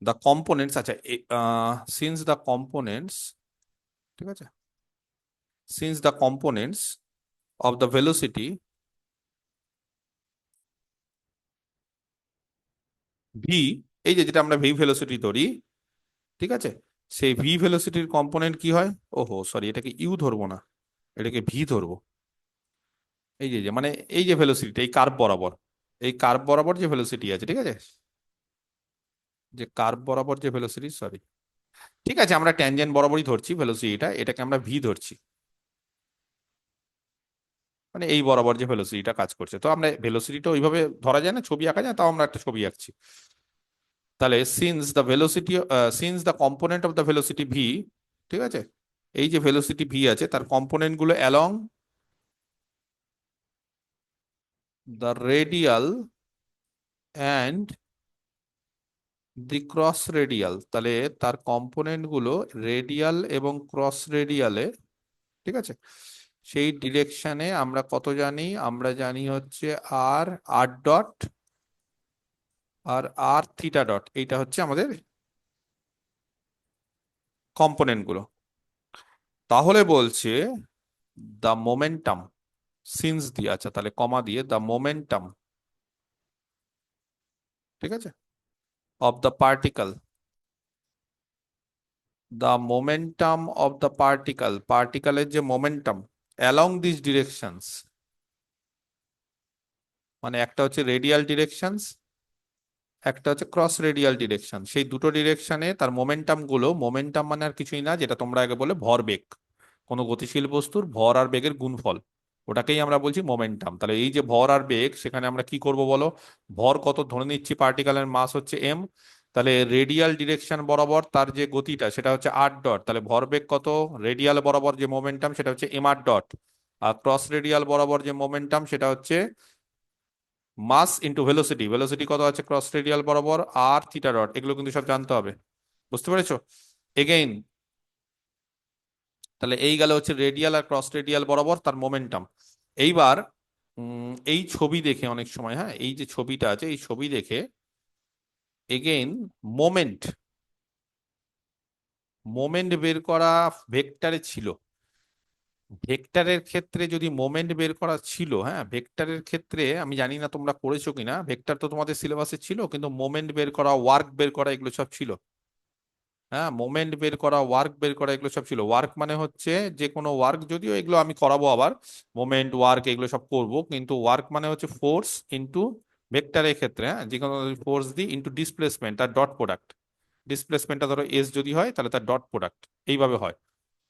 দ্য কম্পোনেন্টস, আচ্ছা, সিন্স দ্য কম্পোনেন্টস, ঠিক আছে, since the components of the velocity V, এই যে যেটা আমরা ভি ভেলোসিটি ধরি, ঠিক আছে, সেই ভি ভেলোসিটির কম্পোনেন্ট কি হয়? ওহো সরি, এটাকে ইউ ধরবো না, এটাকে ভি ধরবো। এই যে মানে এই যে ভেলোসিটি, এই কার্ভ বরাবর, এই কার্ভ বরাবর যে ভেলোসিটি আছে, ঠিক আছে, যে কার্ভ বরাবর যে ভেলোসিটি, সরি, ঠিক আছে, আমরা ট্যানজেন্ট বরাবরই ধরছি ভেলোসিটিটা, এটাকে আমরা ভি ধরছি। মানে এই বরাবর যে ভেলোসিটিটা কাজ করছে, তো আমরা ভেলোসিটিটা ওইভাবে ধরা যায় না, ছবি আঁকা যায়, তাও আমরা একটা ছবি আঁকছি। তাহলে since the component of the velocity V, ঠিক আছে, এই যে ভেলোসিটি ভি আছে তার কম্পোনেন্ট গুলো along the radial and the cross radial, তাহলে তার কম্পোনেন্ট গুলো রেডিয়াল এবং ক্রস রেডিয়ালে, ঠিক আছে, সেই ডিরেকশনে আমরা কত জানি? আমরা জানি হচ্ছে আর আর ডট আর আর থিটা ডট, এইটা হচ্ছে আমাদের কম্পোনেন্ট গুলো। তাহলে বলছে দ্য মোমেন্টাম, সিন্স দিয়ে, আচ্ছা তাহলে কমা দিয়ে, দ্য মোমেন্টাম, ঠিক আছে, of the particle, the momentum of the particle, পার্টিকলের যে মোমেন্টাম অ্যালং দিস ডিরেকশনস, মানে একটা হচ্ছে রেডিয়াল ডিরেকশনস, একটা হচ্ছে ক্রস রেডিয়াল ডিরেকশন, সেই দুটো ডিরেকশনে তার মোমেন্টাম গুলো, মোমেন্টাম মানে আর কিছুই না, যেটা তোমরা আগে বলে ভরবেগ, কোনো গতিশীল বস্তুর ভর আর বেগের গুণফল, ওটাকেই আমরা বলছি মোমেন্টাম। তাহলে এই যে ভর আর বেগ, সেখানে আমরা কি করব বলো? ভর কত ধরে নিচ্ছি, পার্টিকেলের মাস হচ্ছে এম, তাহলে রেডিয়াল ডিরেকশন বরাবর তার যে গতিটা সেটা হচ্ছে আর ডট, তাহলে ভরবেগ কত? রেডিয়াল বরাবর যে মোমেন্টাম সেটা হচ্ছে এম আর ডট, আর ক্রস রেডিয়াল বরাবর যে মোমেন্টাম সেটা হচ্ছে মাস ইন্টু ভেলোসিটি, ভেলোসিটি কত আছে ক্রস রেডিয়াল বরাবর? আর থিটা ডট, এগুলো কিন্তু সব জানতে হবে। বুঝতে পেরেছো? এগেইন, তাহলে এই গেল হচ্ছে রেডিয়াল আর ক্রস রেডিয়াল বরাবর তার মোমেন্টাম। এইবার এই ছবি দেখে অনেক সময়, হ্যাঁ, এই যে ছবিটা আছে এই ছবি দেখে এগেইন মোমেন্ট, মোমেন্ট বের করা ভেক্টরে ছিল, ভেক্টরের ক্ষেত্রে যদি মোমেন্ট বের করা ছিল, হ্যাঁ, ভেক্টরের ক্ষেত্রে আমি জানি না তোমরা করেছো কিনা, ভেক্টর তো তোমাদের সিলেবাসে ছিল, কিন্তু মোমেন্ট বের করা, ওয়ার্ক বের করা, এগুলো সব ছিল। হ্যাঁ, মোমেন্ট বের করা, ওয়ার্ক বের করা, এগুলো সব ছিল। ওয়ার্ক মানে হচ্ছে যে কোনো ওয়ার্ক, যদিও এগুলো আমি করাবো আবার, মোমেন্ট ওয়ার্ক এগুলো সব করব, কিন্তু ওয়ার্ক মানে হচ্ছে ফোর্স ইনটু ভেক্টরের ক্ষেত্রে, হ্যাঁ, যে কোনো ফোর্স দি ইনটু ডিসপ্লেসমেন্ট, তার ডট প্রোডাক্ট, ডিসপ্লেসমেন্টটা ধরো এস যদি হয় তাহলে তার ডট প্রোডাক্ট, এইভাবে হয়।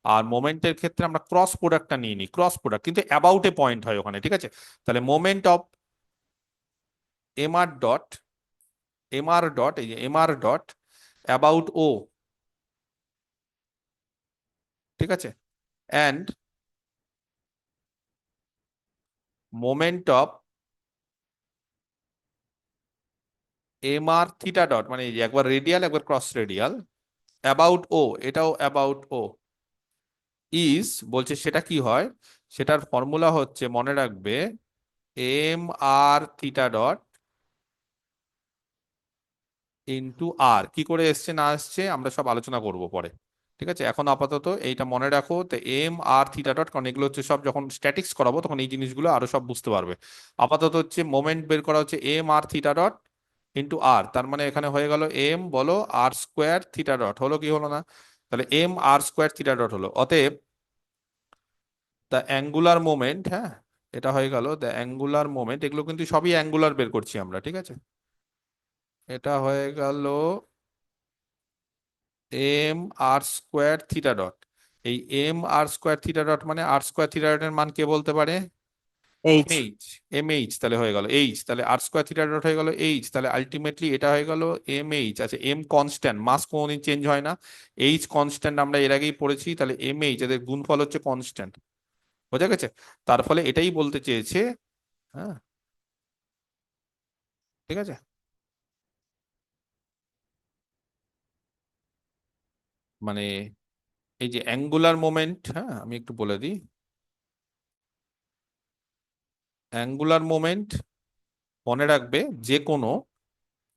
আর মোমেন্টের ক্ষেত্রে আমরা ক্রস প্রোডাক্টটা নিয়ে নিই, ক্রস প্রোডাক্ট কিন্তু অ্যাবাউট এ পয়েন্ট হয় ওখানে, ঠিক আছে। তাহলে moment of m r dot, m r dot, এই যে m r dot about O, ঠিক আছে, and moment of m r theta dot, মানে এই যে একবার রেডিয়াল একবার ক্রস রেডিয়াল, অ্যাবাউট ও, এটাও অ্যাবাউট ও, ইজ বলছে সেটা কি হয়, সেটার ফর্মুলা হচ্ছে, মনে রাখবে, M r theta dot into আর, কি করে এসছে না আসছে আমরা সব আলোচনা করব পরে, ঠিক আছে। এখন আপাতত এইটা মনে রাখো, তো এম আর থিটা ডট, কারণ এগুলো হচ্ছে সব যখন স্ট্যাটিক্স করাবো তখন এই জিনিসগুলো আরো সব বুঝতে পারবে। আপাতত হচ্ছে মোমেন্ট বের করা হচ্ছে M r theta dot into আর, তার মানে এখানে হয়ে গেল এম বলো আর স্কোয়ার থিটা ডট, হলো কি হলো না? তাহলে M R square theta dot হলো। অতএব দ্য অ্যাঙ্গুলার মোমেন্ট, হ্যাঁ, এটা হয়ে গেল দ্য অ্যাঙ্গুলার মোমেন্ট। এগুলো কিন্তু সবই অ্যাঙ্গুলার বের করছি আমরা, ঠিক আছে? এটা হয়ে গেল M R square theta dot. এই M R square theta dot মানে আর স্কোয়ার থিটা ডটের মান কে বলতে পারে? H. এইচ। এম এইচ, তাহলে হয়ে গেল এইচ, তাহলে আর স্কোয়ার থিটা ডট হয়ে গেল এইচ, তাহলে আলটিমেটলি এটা হয়ে গেল এম এইচ। আচ্ছা, এম কনস্ট্যান্ট, মাস কোনোদিন চেঞ্জ হয় না, এইচ কনস্ট্যান্ট আমরা এর আগেই পড়েছি, তাহলে এম এইচ এদের গুণফল হচ্ছে কনস্ট্যান্ট। বোঝা গেছে? তার ফলে এটাই বলতে চেয়েছে, হ্যাঁ, ঠিক আছে? মানে এই যে অ্যাঙ্গুলার মোমেন্ট, হ্যাঁ, আমি একটু বলে দিই। অ্যাঙ্গুলার মোমেন্ট মনে রাখবে, যে কোনো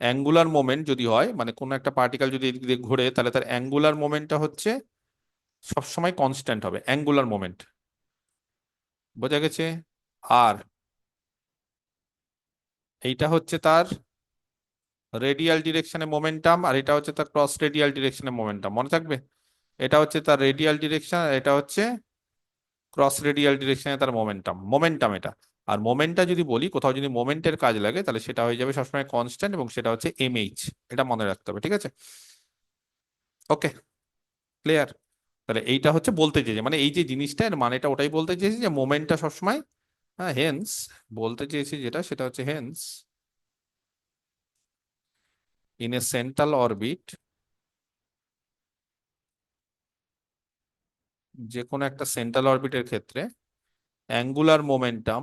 অ্যাঙ্গুলার মোমেন্ট যদি হয়, মানে কোনো একটা পার্টিকেল যদি এদিক দিয়ে ঘোরে, তাহলে তার অ্যাঙ্গুলার মোমেন্টটা হচ্ছে সবসময় কনস্ট্যান্ট হবে, অ্যাঙ্গুলার মোমেন্ট। বোঝা গেছে? আর এইটা হচ্ছে তার রেডিয়াল ডিরেকশনে মোমেন্টাম, আর এটা হচ্ছে তার ক্রস রেডিয়াল ডিরেকশনে মোমেন্টাম, মনে থাকবে? এটা হচ্ছে তার রেডিয়াল ডিরেকশন, আর এটা হচ্ছে ক্রস রেডিয়াল ডিরেকশনে তার মোমেন্টাম। মোমেন্টাম এটা। আর মোমেন্টটা যদি বলি, কোথাও যদি মোমেন্টের কাজ লাগে, তাহলে সেটা হয়ে যাবে সবসময় কনস্ট্যান্ট, এবং সেটা হচ্ছে এমএইচ। এটা মনে রাখতে হবে, ঠিক আছে? ওকে, ক্লিয়ার? তাহলে এইটা হচ্ছে বলতে চেয়েছে, মানে এই যে জিনিসটা এর মানেটা ওটাই বলতে চেয়েছি, যে মোমেন্টটা সবসময়, হ্যাঁ, হেন্স বলতে চেয়েছি যেটা, সেটা হচ্ছে hence in a central orbit, যে কোনো একটা সেন্ট্রাল অরবিটের ক্ষেত্রে angular momentum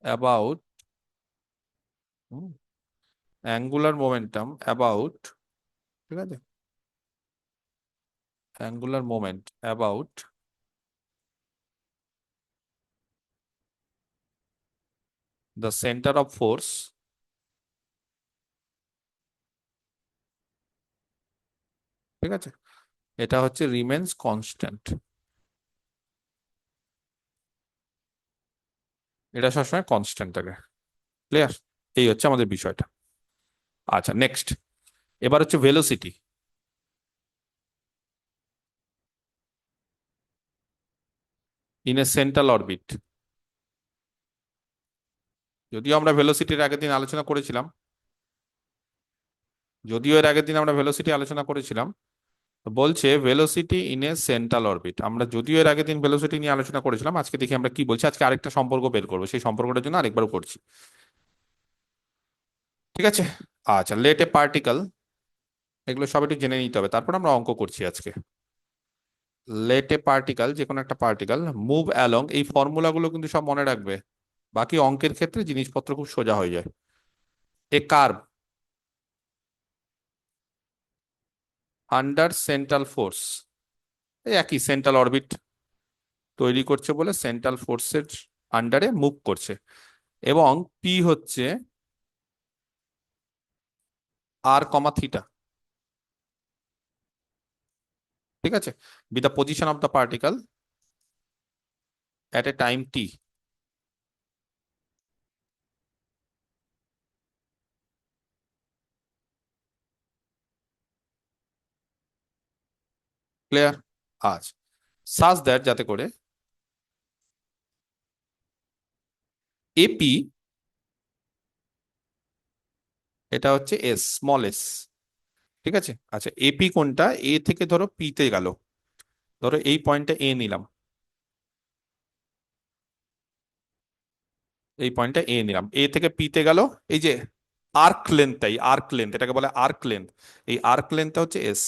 about, angular momentum about, ঠিক আছে, angular moment about the centre of force, ঠিক আছে, এটা হচ্ছে রিমেন্স কনস্ট্যান্ট। এটা সবসময় কনস্ট্যান্ট থাকে। ক্লিয়ার? এই হচ্ছে আমাদের বিষয়টা। আচ্ছা, নেক্সট। এবার হচ্ছে velocity in a central orbit. যদিও আমরা ভেলোসিটির আগের দিন আলোচনা করেছিলাম, যদিও এর আগের দিন আমরা ভেলোসিটি আলোচনা করেছিলাম, তো বলছে velocity in a central orbit. আমরা যদিও এর আগের দিন ভেলোসিটি নিয়ে আলোচনা করেছিলাম, আজকে দেখি আমরা কি বলছি। আজকে আরেকটা সম্পর্ক বের করবো, সেই সম্পর্কটার জন্য আরেকবার করছি, ঠিক আছে? আচ্ছা, লেট এ পার্টিকেল, এগুলো সব একটু জেনে নিতে হবে, তারপর আমরা অঙ্ক করছি আজকে। লেট এ পার্টিকেল, যে কোনো একটা পার্টিকেল মুভ অ্যালং, এই ফর্মুলাগুলো কিন্তু সব মনে রাখবে, বাকি অঙ্কের ক্ষেত্রে জিনিসপত্র খুব সোজা হয়ে যায়। A curve under central force, এই একই সেন্ট্রাল অরবিট তৈরি করছে বলে সেন্ট্রাল ফোর্সের আন্ডারে মুভ করছে, এবং পি হচ্ছে আর কমা থিটা, ঠিক আছে, with the position of the particle at a time T. Clear? আচ্ছা, সাজ দ্যাট, যাতে করে এপি, এটা হচ্ছে এস, স্মল এস, ঠিক আছে? আচ্ছা, এপি কোনটা? এ থেকে ধরো পি তে গেল, ধরো এই পয়েন্টটা এ নিলাম, এই পয়েন্টটা এ নিলাম, এ থেকে পি তে গেল, এই যে আর্ক লেন্থ, এই আর্ক লেন্থ, এটাকে বলে আর্ক লেন্থ, এই আর্ক লেন্থটা হচ্ছে এস।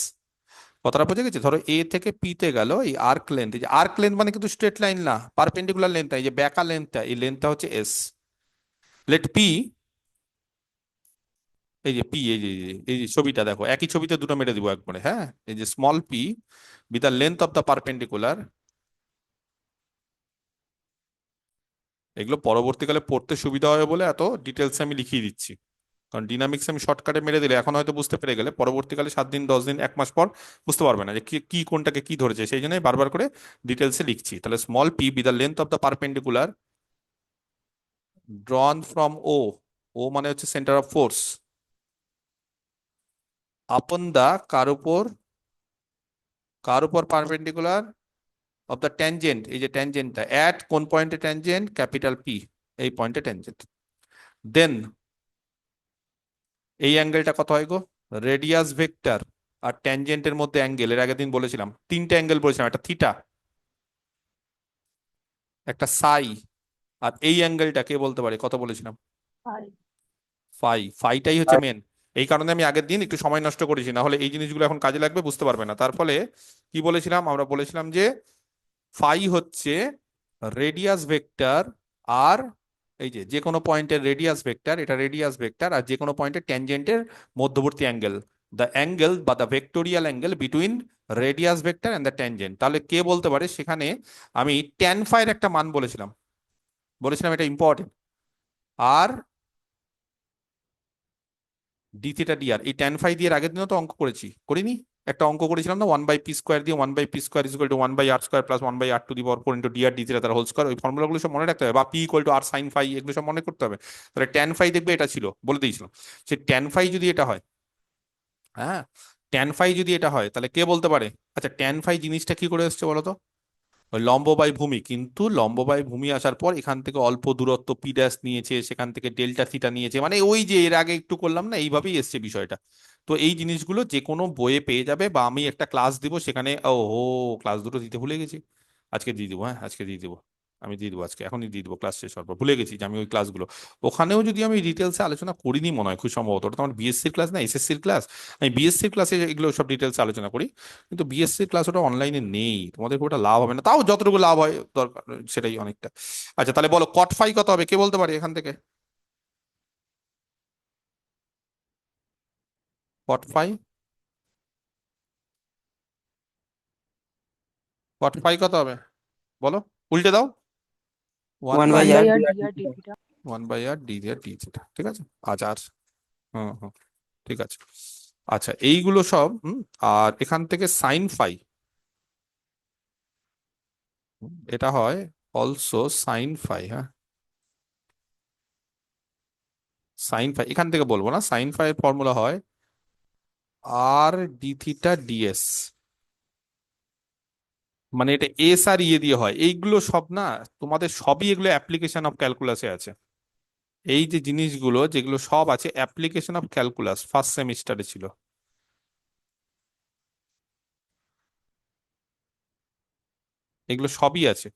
কথাটা বুঝে গেছে? ধরো এ থেকে পি তে গেল, এই আর্ক লেন্থ, এই যে আর্ক লেন্থ মানে কিন্তু স্ট্রেট লাইন না, পারপেন্ডিকুলার লেন্থ, এই যে ব্যাকা লেন্থটা, এই লেন্থটা হচ্ছে এস। লেট পি, এই যে পি, এই যে ছবিটা দেখো, একই ছবিতে দুটো মেরে দিব একবারে, হ্যাঁ, এই যে small P with the length of the perpendicular, এগুলো পরবর্তীকালে পড়তে সুবিধা হবে বলে এত ডিটেলস আমি লিখিয়ে দিচ্ছি, কারণ ডিনামিক্স আমি শর্টকাটে মেরে দিলে এখন হয়তো বুঝতে পেরে গেলে পরবর্তীকালে 7 দিন 10 দিন 1 মাস পর বুঝতে পারবে না যে কি কি কোনটাকে কি ধরেছে, সেই জন্যই বারবার করে ডিটেলসে লিখছি। তাহলে small P B the length of the perpendicular drawn from ও মানে হচ্ছে সেন্টার অফ ফোর্স, আপন দা কার উপর পারপেন্ডিকুলার অফ দ্য ট্যানজেন্ট, এই যে ট্যানজেন্টটা অ্যাট কোন পয়েন্টে ট্যানজেন্ট, ক্যাপিটাল পি, এই পয়েন্টে ট্যানজেন্ট। দেন এই অ্যাঙ্গেলটা কত হয় গো, রেডিয়াস ভেক্টর আর ট্যানজেন্টের মধ্যে অ্যাঙ্গেল, এর আগের দিন বলেছিলাম 3টে অ্যাঙ্গেল বলেছিলাম, একটা থিটা, একটা সাই, আর এই অ্যাঙ্গেলটা কে বলতে পারে, কত বলেছিলাম, ফাই। ফাইটাই হচ্ছে মেন। এই কারণে আমি আগের দিন একটু সময় নষ্ট করেছি, না হলে এই জিনিসগুলো এখন কাজে লাগবে, বুঝতে পারবে না। তার ফলে কি বলেছিলাম, আমরা বলেছিলাম যে ফাই হচ্ছে রেডিয়াস ভেক্টর, আর এই যে যে কোনো পয়েন্টের রেডিয়াস ভেক্টর, এটা রেডিয়াস ভেক্টর, আর যে কোনো পয়েন্টের ট্যানজেন্টের মধ্যবর্তী অ্যাঙ্গেল, দ্য অ্যাঙ্গেল বা the vectorial angle between radius vector and the tangent. তাহলে কে বলতে পারে, সেখানে আমি ট্যান ফাইয়ের একটা মান বলেছিলাম, এটা ইম্পর্টেন্ট। আর ডি থিটা ডি আর, এই ট্যান ফাই দিয়ে এর আগের দিনও তো অঙ্ক করিনি, একটা অঙ্ক করেছিলাম না, 1/p² দিয়ে 1/p² is equal to 1/r² plus 1/r⁴ into d r d theta তার হোল স্কয়ার। ওই ফর্মুলাগুলো সব মনে রাখতে হবে, বা p equal to r sine phi, এগুলো সব মনে করতে হবে। তাহলে ট্যান ফাই দেখবে এটা ছিল, বলে দিয়েছিলাম। সে ট্যান ফাই যদি এটা হয়, হ্যাঁ, ট্যান ফাই যদি এটা হয়, তাহলে কে বলতে পারে, আচ্ছা ট্যান ফাই জিনিসটা কি করে এসছে বলো তো, ওই লম্ব বাই ভূমি, কিন্তু লম্ব বাই ভূমি আসার পর এখান থেকে অল্প দূরত্ব পি ড্যাশ নিয়েছে, সেখান থেকে ডেল্টা থিটা নিয়েছে, মানে ওই যে এর আগে একটু করলাম না, এইভাবেই এসছে বিষয়টা। তো এই জিনিসগুলো যে কোনো বইয়ে পেয়ে যাবে, বা আমি একটা ক্লাস দিব সেখানে, ও ক্লাস দুটো দিতে ভুলে গেছি, আজকে দিয়ে দিব, হ্যাঁ আজকে দিয়ে দিব, আমি দিয়ে দেবো আজকে, এখনই দিয়ে দেবো, ক্লাস শেষ হওয়ার পর। ভুলে গেছি যে আমি ওই ক্লাসগুলো, ওখানেও যদি আমি ডিটেলসে আলোচনা করিনি মনে হয় খুব সম্ভবত, ওটা তো আমার বিএসসির ক্লাস না, এসএসসির ক্লাস। আমি বিএসসির ক্লাসে এগুলো সব ডিটেলসে আলোচনা করি, কিন্তু বিএসসি ক্লাস ওটা অনলাইনে নেই, তোমাদের খুব একটা লাভ হবে না, তাও যতটুকু লাভ হয় দরকার সেটাই অনেকটা। আচ্ছা তাহলে বলো কট ফাই কত হবে, কে বলতে পারে এখান থেকে, কট ফাই, কট ফাই কত হবে বলো, উল্টে দাও, one 1 by by one by r r dr d r d theta. D r d theta, ঠিক আছে। আচ্ছা আর হুম হুম, ঠিক আছে। আচ্ছা এইগুলো সব আর এখান থেকে সাইন ফাই, এটা হয় অলসো সাইন ফাই, হ্যাঁ সাইন ফাই, এখান থেকে বলবো না, সাইন ফাই এর ফর্মুলা হয় আর ডি থিটা ডিএস, মানে এটা এস আর ইয়ে দিয়ে হয়, এইগুলো সব না, তোমাদের সবই এগুলো অ্যাপ্লিকেশন অফ ক্যালকুলাসে আছে, এই যে জিনিসগুলো যেগুলো সব আছে অ্যাপ্লিকেশন অফ ক্যালকুলাস, ফার্স্ট সেমিস্টারে ছিল, এগুলো সবই আছে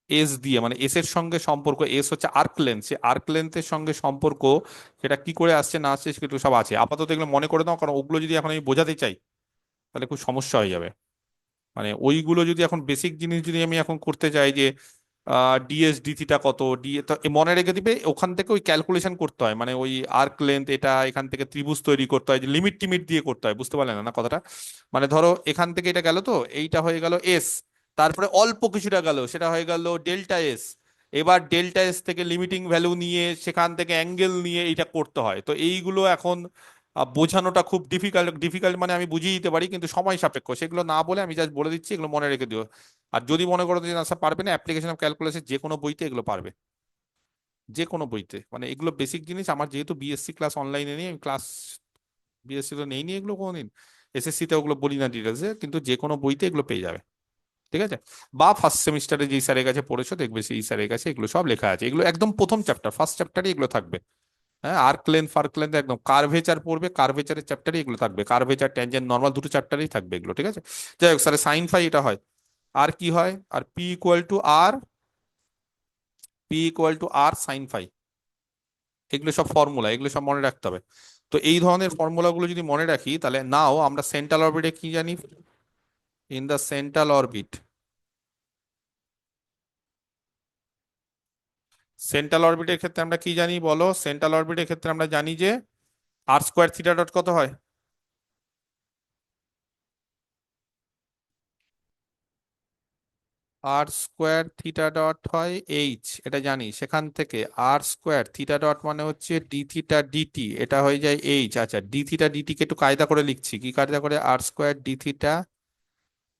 এস দিয়ে, মানে এস এর সঙ্গে সম্পর্ক, এস হচ্ছে আর্ক লেন্থ, সে আর্ক লেন্থের সঙ্গে সম্পর্ক, সেটা কি করে আসছে না আসছে সেগুলো সব আছে। আপাতত এগুলো মনে করে দাও, কারণ ওগুলো যদি এখন আমি বোঝাতে চাই তাহলে খুব সমস্যা হয়ে যাবে, মানে ওইগুলো যদি এখন বেসিক জিনিস যদি আমি এখন করতে চাই যে ডিএস ডি থিটা কত ডি, তো এ মনে রেখে দিবে, ওখান থেকে ওই ক্যালকুলেশন করতে হয়, মানে ওই আর্ক লেন্থ এটা, এখান থেকে ত্রিভুজ তৈরি করতে হয়, যে লিমিট টিমিট দিয়ে করতে হয়, বুঝতে পারলে না না কথাটা, মানে ধরো এখান থেকে এটা গেল, তো এইটা হয়ে গেল এস, তারপরে অল্প কিছুটা গেল সেটা হয়ে গেল ডেল্টা এস, এবার ডেল্টা এস থেকে লিমিটিং ভ্যালু নিয়ে সেখান থেকে অ্যাঙ্গেল নিয়ে এইটা করতে হয়। তো এইগুলো এখন বোঝানোটা খুব ডিফিকাল্ট, ডিফিকাল্ট মানে আমি বুঝিয়ে দিতে পারি কিন্তু সময় সাপেক্ষ, সেগুলো না বলে আমি জাস্ট বলে দিচ্ছি এগুলো মনে রেখে দিও। আর যদি মনে করো যে না স্যার পারবে না, অ্যাপ্লিকেশন অফ ক্যালকুলাসের যে কোনো বইতে এগুলো পারবে, যে কোনো বইতে, মানে এগুলো বেসিক জিনিস। আমার যেহেতু বিএসসি ক্লাস অনলাইনে নেই, আমি ক্লাস বিএসসি তো নেই এগুলো কোনোদিন, এসএসসি তে ওগুলো বলি না ডিটেলসে, কিন্তু যে কোনো বইতে এগুলো পেয়ে যাবে, ঠিক আছে। বা ফার্স্ট সেমিস্টারে যেই স্যারের কাছে পড়েছো দেখবে সেই স্যারের কাছে এগুলো সব লেখা আছে, এগুলো একদম প্রথম চ্যাপ্টার, ফার্স্ট চ্যাপ্টারে এগুলো থাকবে। হ্যাঁ আর্ক লেন্থ ফার্ক লেন্থ একদম, কার্ভেচার পড়বে, কার্ভেচারের চ্যাপ্টারে এগুলো থাকবে, কার্ভেচার ট্যানজেন্ট নর্মাল দুটো চ্যাপ্টারেই থাকবে এগুলো, ঠিক আছে। যাই হোক স্যার সাইন ফাই এটা হয়, আর কি হয়, আর p equal to r sine phi, এগুলো সব ফর্মুলা, এগুলো সব মনে রাখতে হবে। তো এই ধরনের ফর্মুলাগুলো যদি মনে রাখি, তাহলে নাও আমরা সেন্ট্রাল অরবিটে কি জানি, in the central orbit, central অরবিটের ক্ষেত্রে আমরা কি জানি বলো, সেন্ট্রাল অরবিটের ক্ষেত্রে আমরা জানি যে আর স্কোয়ার থিটা ডট কত হয়, আর স্কোয়ার থিটা ডট হয় এইচ, এটা জানি। সেখান থেকে আর স্কোয়ার থিটা ডট মানে হচ্ছে ডি থিটা ডিটি, এটা হয়ে যায় এইচ। আচ্ছা, ডি থিটা ডিটি কে একটু কায়দা করে লিখছি। কি কায়দা করে? আর স্কোয়ার ডি থিটা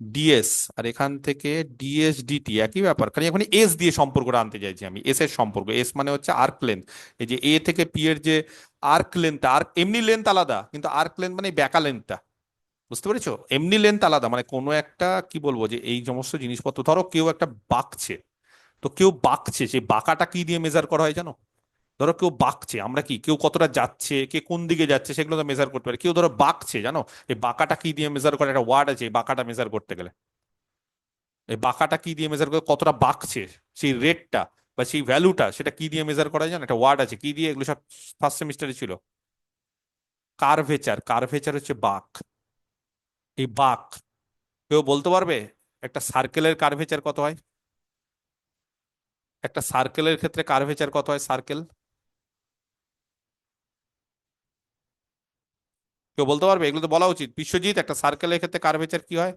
ডিএস, আর এখান থেকে ডিএস ডিটি, একই ব্যাপার, খালি এখন এস দিয়ে সম্পর্কটা আনতে চাইছি আমি। এস এর সম্পর্ক, এস মানে হচ্ছে আর্ক লেন্থ। এই যে এ থেকে পি এর যে আর্ক লেন্থ, আর্ক এমনি লেন্থ আলাদা, কিন্তু আর্ক লেন্থ মানে ব্যাকা লেন্থটা, বুঝতে পেরেছো? এমনি লেন্থ আলাদা, মানে কোনো একটা কি বলবো, যে এই সমস্ত জিনিসপত্র, ধরো কেউ একটা বাঁকছে, তো কেউ বাঁকছে, সেই বাঁকাটা কি দিয়ে মেজার করা হয় জানো? ধরো কেউ বাঁকছে, আমরা কি, কেউ কতটা যাচ্ছে, কে কোন দিকে যাচ্ছে, সেগুলো তো মেজার করতে পারি। কেউ ধরো বাঁকছে, জানো এই বাঁকাটা কি দিয়ে মেজার করে? একটা ওয়ার্ড আছে এই বাঁকাটা মেজার করতে গেলে। এই বাঁকাটা কি দিয়ে মেজার করে, কতটা বাঁকছে, সেই রেটটা বা সেই ভ্যালুটা, সেটা কি দিয়ে মেজার করা যায় জানো? একটা ওয়ার্ড আছে, কি দিয়ে, এগুলো সব ফার্স্ট সেমিস্টারে ছিল। কার্ভেচার। কার্ভেচার হচ্ছে বাঁক। এই বাঁক, কেউ বলতে পারবে একটা সার্কেলের কার্ভেচার কত হয়? একটা সার্কেলের ক্ষেত্রে কার্ভেচার কত হয়? সার্কেল কেউ বলতে পারবে? এগুলো তো বলা উচিত। বিশ্বজিৎ, একটা সার্কেলের ক্ষেত্রে কার্ভেচার কি হয়?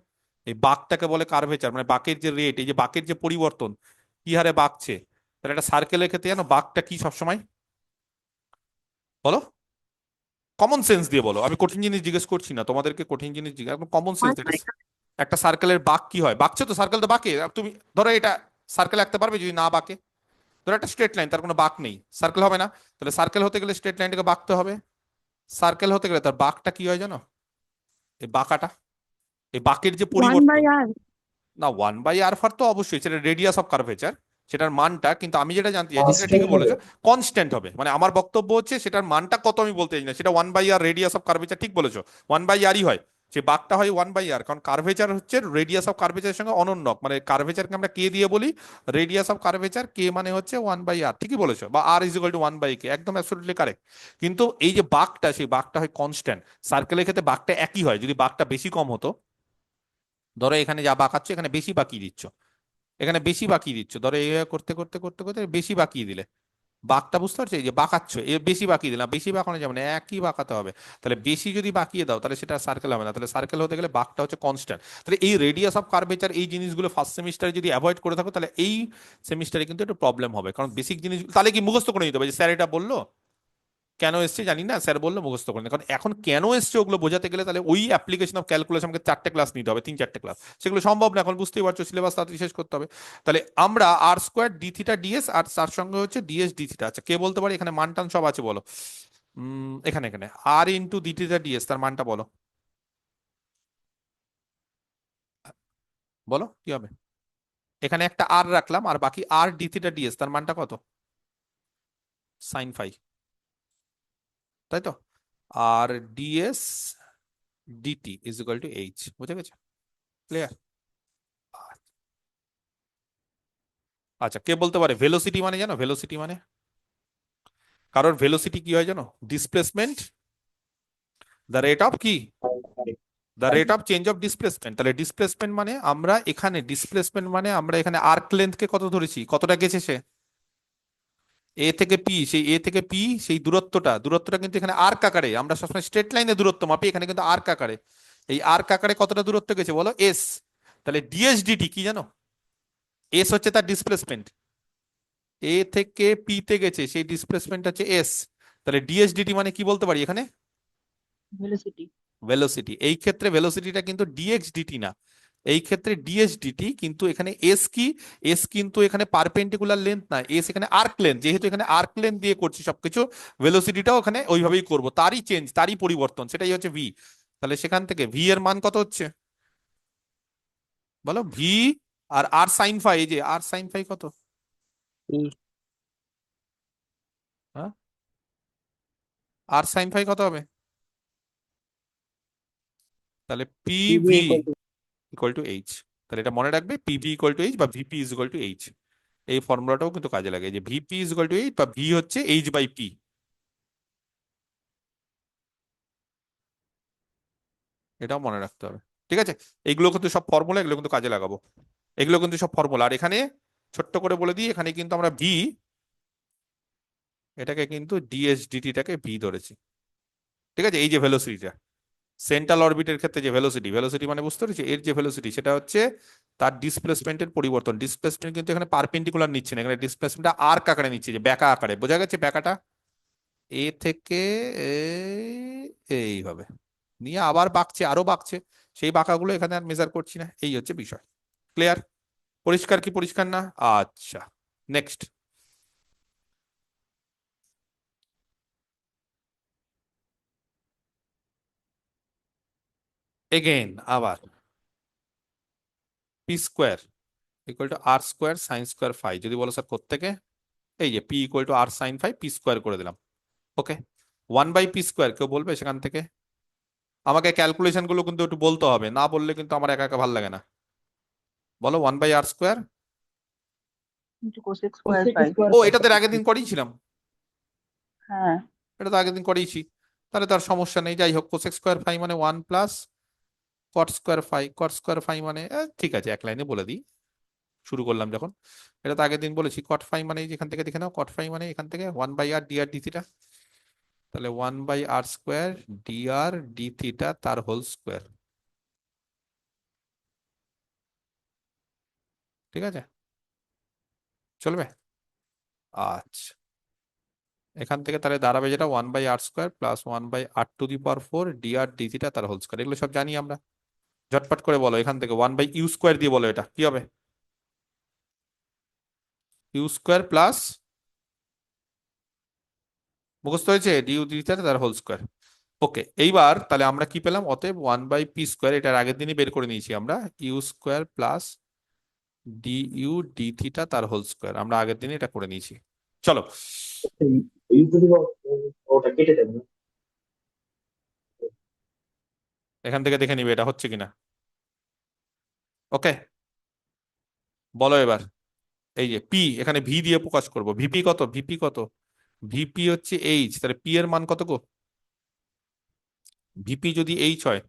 এই বাঁকটাকে বলে কার্ভেচার, মানে বাঁকের যে রেট, এই যে বাঁকের যে পরিবর্তন, কি হারে বাঁকছে। তাহলে একটা সার্কেলের ক্ষেত্রে জানো বাঁকটা কি সবসময়? বলো, কমন সেন্স দিয়ে বলো। আমি কঠিন জিনিস জিজ্ঞেস করছি না তোমাদেরকে, কঠিন জিনিস জিজ্ঞেস, কমন সেন্স। একটা সার্কেলের বাঁক কি হয়? বাঁকছে তো, সার্কেল তো বাঁকে। আর তুমি ধরো এটা সার্কেল আঁকতে পারবে যদি না বাঁকে? ধরো একটা স্ট্রেট লাইন, তার কোনো বাঁক নেই, সার্কেল হবে না। তাহলে সার্কেল হতে গেলে স্ট্রেট লাইনটাকে বাঁকতে হবে। সার্কেল হতে গেলে তার বাঁকটা কি হয় জানো? এই বাঁকাটা, এই বাঁকের যে 1 by পরিবর্তন। r. না, 1/r তো অবশ্যই, সেটা রেডিয়াস অফ কার্ভেচার, সেটার মানটা। কিন্তু আমি যেটা জানতে চাইছি, সেটা কনস্ট্যান্ট ঠিকই হবে। বলেছো, কনস্ট্যান্ট হবে। মানে আমার বক্তব্য হচ্ছে সেটার মানটা কত আমি বলতে চাই না, সেটা 1/r রেডিয়াস অফ কার্ভেচার, ঠিক বলেছো, 1/rই হয়। সে বাঁকটা হয় 1/r, কারণ কার্ভেচার হচ্ছে রেডিয়াস অফ কার্ভেচারের সঙ্গে অনন্যক। মানে কার্ভেচারকে আমরা কে দিয়ে বলি, রেডিয়াস অফ কার্ভেচার, কে মানে হচ্ছে 1/r, ঠিকই বলেছো, বা r = 1/k, একদম অ্যাবসলিউটলি কারেক্ট। কিন্তু এই যে বাঁকটা, সেই বাঁকটা হয় কনস্ট্যান্ট। সার্কেলের ক্ষেত্রে বাঁকটা একই হয়, যদি বাঁকটা বেশি কম হতো, ধরো এখানে যা বাঁকাচ্ছ এখানে বেশি বাঁকিয়ে দিচ্ছ, এখানে বেশি বাঁকিয়ে দিচ্ছ, ধরো এইভাবে করতে করতে করতে করতে বেশি বাঁকিয়ে দিলে, বাঁকটা বুঝতে পারছো? এই যে বাঁকাচ্ছ, এ বেশি বাঁকিয়ে দিলাম, বেশি বাঁকানো যাবে না, একই বাঁকাতে হবে। তাহলে বেশি যদি বাঁকিয়ে দাও, তাহলে সেটা সার্কেল হবে না। তাহলে সার্কেল হতে গেলে বাঁকটা হচ্ছে কনস্ট্যান্ট। তাহলে এই রেডিয়াস অফ কার্ভেচার, এই জিনিসগুলো ফার্স্ট সেমিস্টারে যদি অ্যাভয়েড করে থাকো, তাহলে এই সেমিস্টারে কিন্তু একটু প্রবলেম হবে। কারণ বেসিক জিনিস তাহলে কি মুখস্থ করে নিতে হবে, যে স্যার এটা বললো, কেন এসছে জানি না, স্যার বললো মুখস্থ করে নি। কারণ এখন কেন এসছে ওগুলো বোঝাতে গেলে তাহলে ওই অ্যাপ্লিকেশন অফ ক্যালকুলাস আমাকে 4টে ক্লাস নিতে হবে, 3-4টে ক্লাস, সেগুলো সম্ভব না এখন, বুঝতেই পারছো, সিলেবাস তাড়াতাড়ি শেষ করতে হবে। তাহলে আমরা আর স্কোয়ার ডি থিটা ডিএস, আর তার সঙ্গে হচ্ছে ডিএস ডি থিটা। আচ্ছা, কে বলতে পারে এখানে মান টান সব আছে বলো? এখানে এখানে আর ইন্টু ডি থিটা ডিএস, তার মানটা বলো, বলো কি হবে? এখানে একটা আর রাখলাম, আর বাকি আর ডি থিটা ডিএস, তার মানটা কত? sin φ, তাই তো। আর ডিএস ডিটি = h, বুঝে গেছে? ক্লিয়ার? আচ্ছা, কে বলতে পারে ভেলোসিটি মানে জানো? ভেলোসিটি মানে, কারোর ভেলোসিটি কি হয় জানো? ডিসপ্লেসমেন্ট, দ্য রেট অফ কি, the rate of change of displacement. তাহলে ডিসপ্লেসমেন্ট মানে আমরা এখানে, ডিসপ্লেসমেন্ট মানে আমরা এখানে আর্ক লেন্থকে কত ধরেছি, কতটা গেছে সে, এ থেকে পি, সেই এ থেকে পি, সেই দূরত্বটা, দূরত্বটা কিন্তু এখানে আর্ক আকারে, আমরা সবসময় স্ট্রেট লাইনে দূরত্ব মাপি, এখানে কিন্তু আর্ক আকারে। এই আর্ক আকারে কতটা দূরত্ব গেছে বলো? এস। তাহলে ডিএস ডিটি কি জানো? এস হচ্ছে তার ডিসপ্লেসমেন্ট, এ থেকে পি তে গেছে, সেই ডিসপ্লেসমেন্ট হচ্ছে এস। তাহলে ডিএস ডিটি মানে কি বলতে পারি এখানে? velocity. ভেলোসিটি। এই ক্ষেত্রে ভেলোসিটিটা কিন্তু ডিএক্স ডিটি না, এই ক্ষেত্রে ডিএস ডিটি। কিন্তু এখানে এস কি, এস কিন্তু এখানে পারপেন্ডিকুলার লেন্থ না, এস এখানে আর্ক লেন্থ। যেহেতু এখানে আর্ক লেন্থ দিয়ে করছি সবকিছু, ভেলোসিটিটাও এখানে ওইভাবেই করব, তারই চেঞ্জ, তারই পরিবর্তন, সেটাই হচ্ছে ভি। তাহলে সেখান থেকে ভি এর মান কত হচ্ছে বলো? ভি আর আর সাইন ফাই, এই যে আর সাইন ফাই কত? E. হ্যাঁ, আর সাইন ফাই কত হবে? তাহলে PV PV equal to equal to H. তাহলে এটা মনে রাখবে, পিভি ইকুয়াল টু এইচ বা VP is equal to H. এই ফর্মুলাটাও কিন্তু কাজে লাগে, যে VP is equal to H বা ভি হচ্ছে এইচ বাই পি। এটাও মনে রাখতে হবে, ঠিক আছে? এগুলো কিন্তু সব ফর্মুলা, এগুলো কিন্তু কাজে লাগাবো, এগুলো কিন্তু সব ফর্মুলা। আর এখানে ছোট্ট করে বলে দিই, এখানে কিন্তু আমরা ভি, এটাকে কিন্তু ডিএস ডিটিটাকে ভি ধরেছি, ঠিক আছে? এই যে ভেলোসিটিটা, সেন্ট্রাল অরবিটের ক্ষেত্রে যে ভেলোসিটি, ভেলোসিটি মানে বুঝতে পেরেছি, এর যে ভেলোসিটি সেটা হচ্ছে তার ডিসপ্লেসমেন্টের পরিবর্তন। ডিসপ্লেসমেন্ট কিন্তু এখানে পারপেন্ডিকুলার নিচ্ছে না, এখানে ডিসপ্লেসমেন্টটা আর্ক আকারে নিচ্ছে, যে ব্যাকা আকারে। বোঝা গেছে ব্যাকাটা? এ থেকে এইভাবে নিয়ে আবার বাঁকছে, আরো বাঁকছে, সেই বাঁকাগুলো এখানে আর মেজার করছি না। এই হচ্ছে বিষয়। ক্লিয়ার? পরিষ্কার কি পরিষ্কার না? আচ্ছা, নেক্সট। এগেইন আবার p square equal to r square sine square phi. যদি বলো স্যার কোত্থেকে, এই যে p equal to r sine phi, p square করে দিলাম। ওকে, 1/p স্কোয়ার কেউ বলবে সেখান থেকে? আমাকে ক্যালকুলেশন গুলো কিন্তু একটু বলতে হবে, না বললে কিন্তু আমার একা একা ভালো লাগে না। বলো 1/r square. into cosec square phi. ও, এটা তো এর আগের দিন করেইছিলাম, হ্যাঁ, এটা তো আগের দিন করেইছি, তাহলে তো আর সমস্যা নেই। যাই হোক, কোসেক স্কোয়ার ফাই মানে 1 plus cot square phi. Cot square phi মানে ঠিক আছে, এক লাইনে বলে দিই, শুরু করলাম যখন। এটা তো আগের দিন বলেছি। কট ফাই মানে যেখান থেকে দেখে নাও, কট ফাই মানে এখান থেকে 1/r dr d থিটা। তাহলে 1/r square dr d theta তার হোল স্কোয়ার। ঠিক আছে, চলবে? আচ্ছা, এখান থেকে তাহলে দাঁড়াবে যেটা 1/r square plus 1/r⁴ dr d theta তার হোল স্কোয়ার। এগুলো সব জানি আমরা। ঝটপট করে বলো এখান থেকে 1/u স্কোয়ার দিয়ে বলো, এটা কি হবে? ইউ স্কোয়ার প্লাস, মুখস্থ হয়েছে, ডিউ ডি থিটা তার হোল স্কোয়ার। ওকে, এইবার তাহলে আমরা কি পেলাম? অতএব 1/p স্কোয়ার, এটার আগের দিনই বের করে নিয়েছি আমরা, u square plus d u d theta তার হোল স্কোয়ার। আমরা আগের দিনই এটা করে নিয়েছি। চলো ইউ টু দি ওটা কেটে দেবে না? এখান থেকে দেখে নিবে এটা হচ্ছে কিনা। ওকে, বলো এবার। এই যে পি, এখানে ভি দিয়ে প্রকাশ করব। ভিপি কত? ভিপি কত? ভিপি হচ্ছে এইচ, তাহলে পি এর মান কত গো? ভিপি যদি এইচ হয়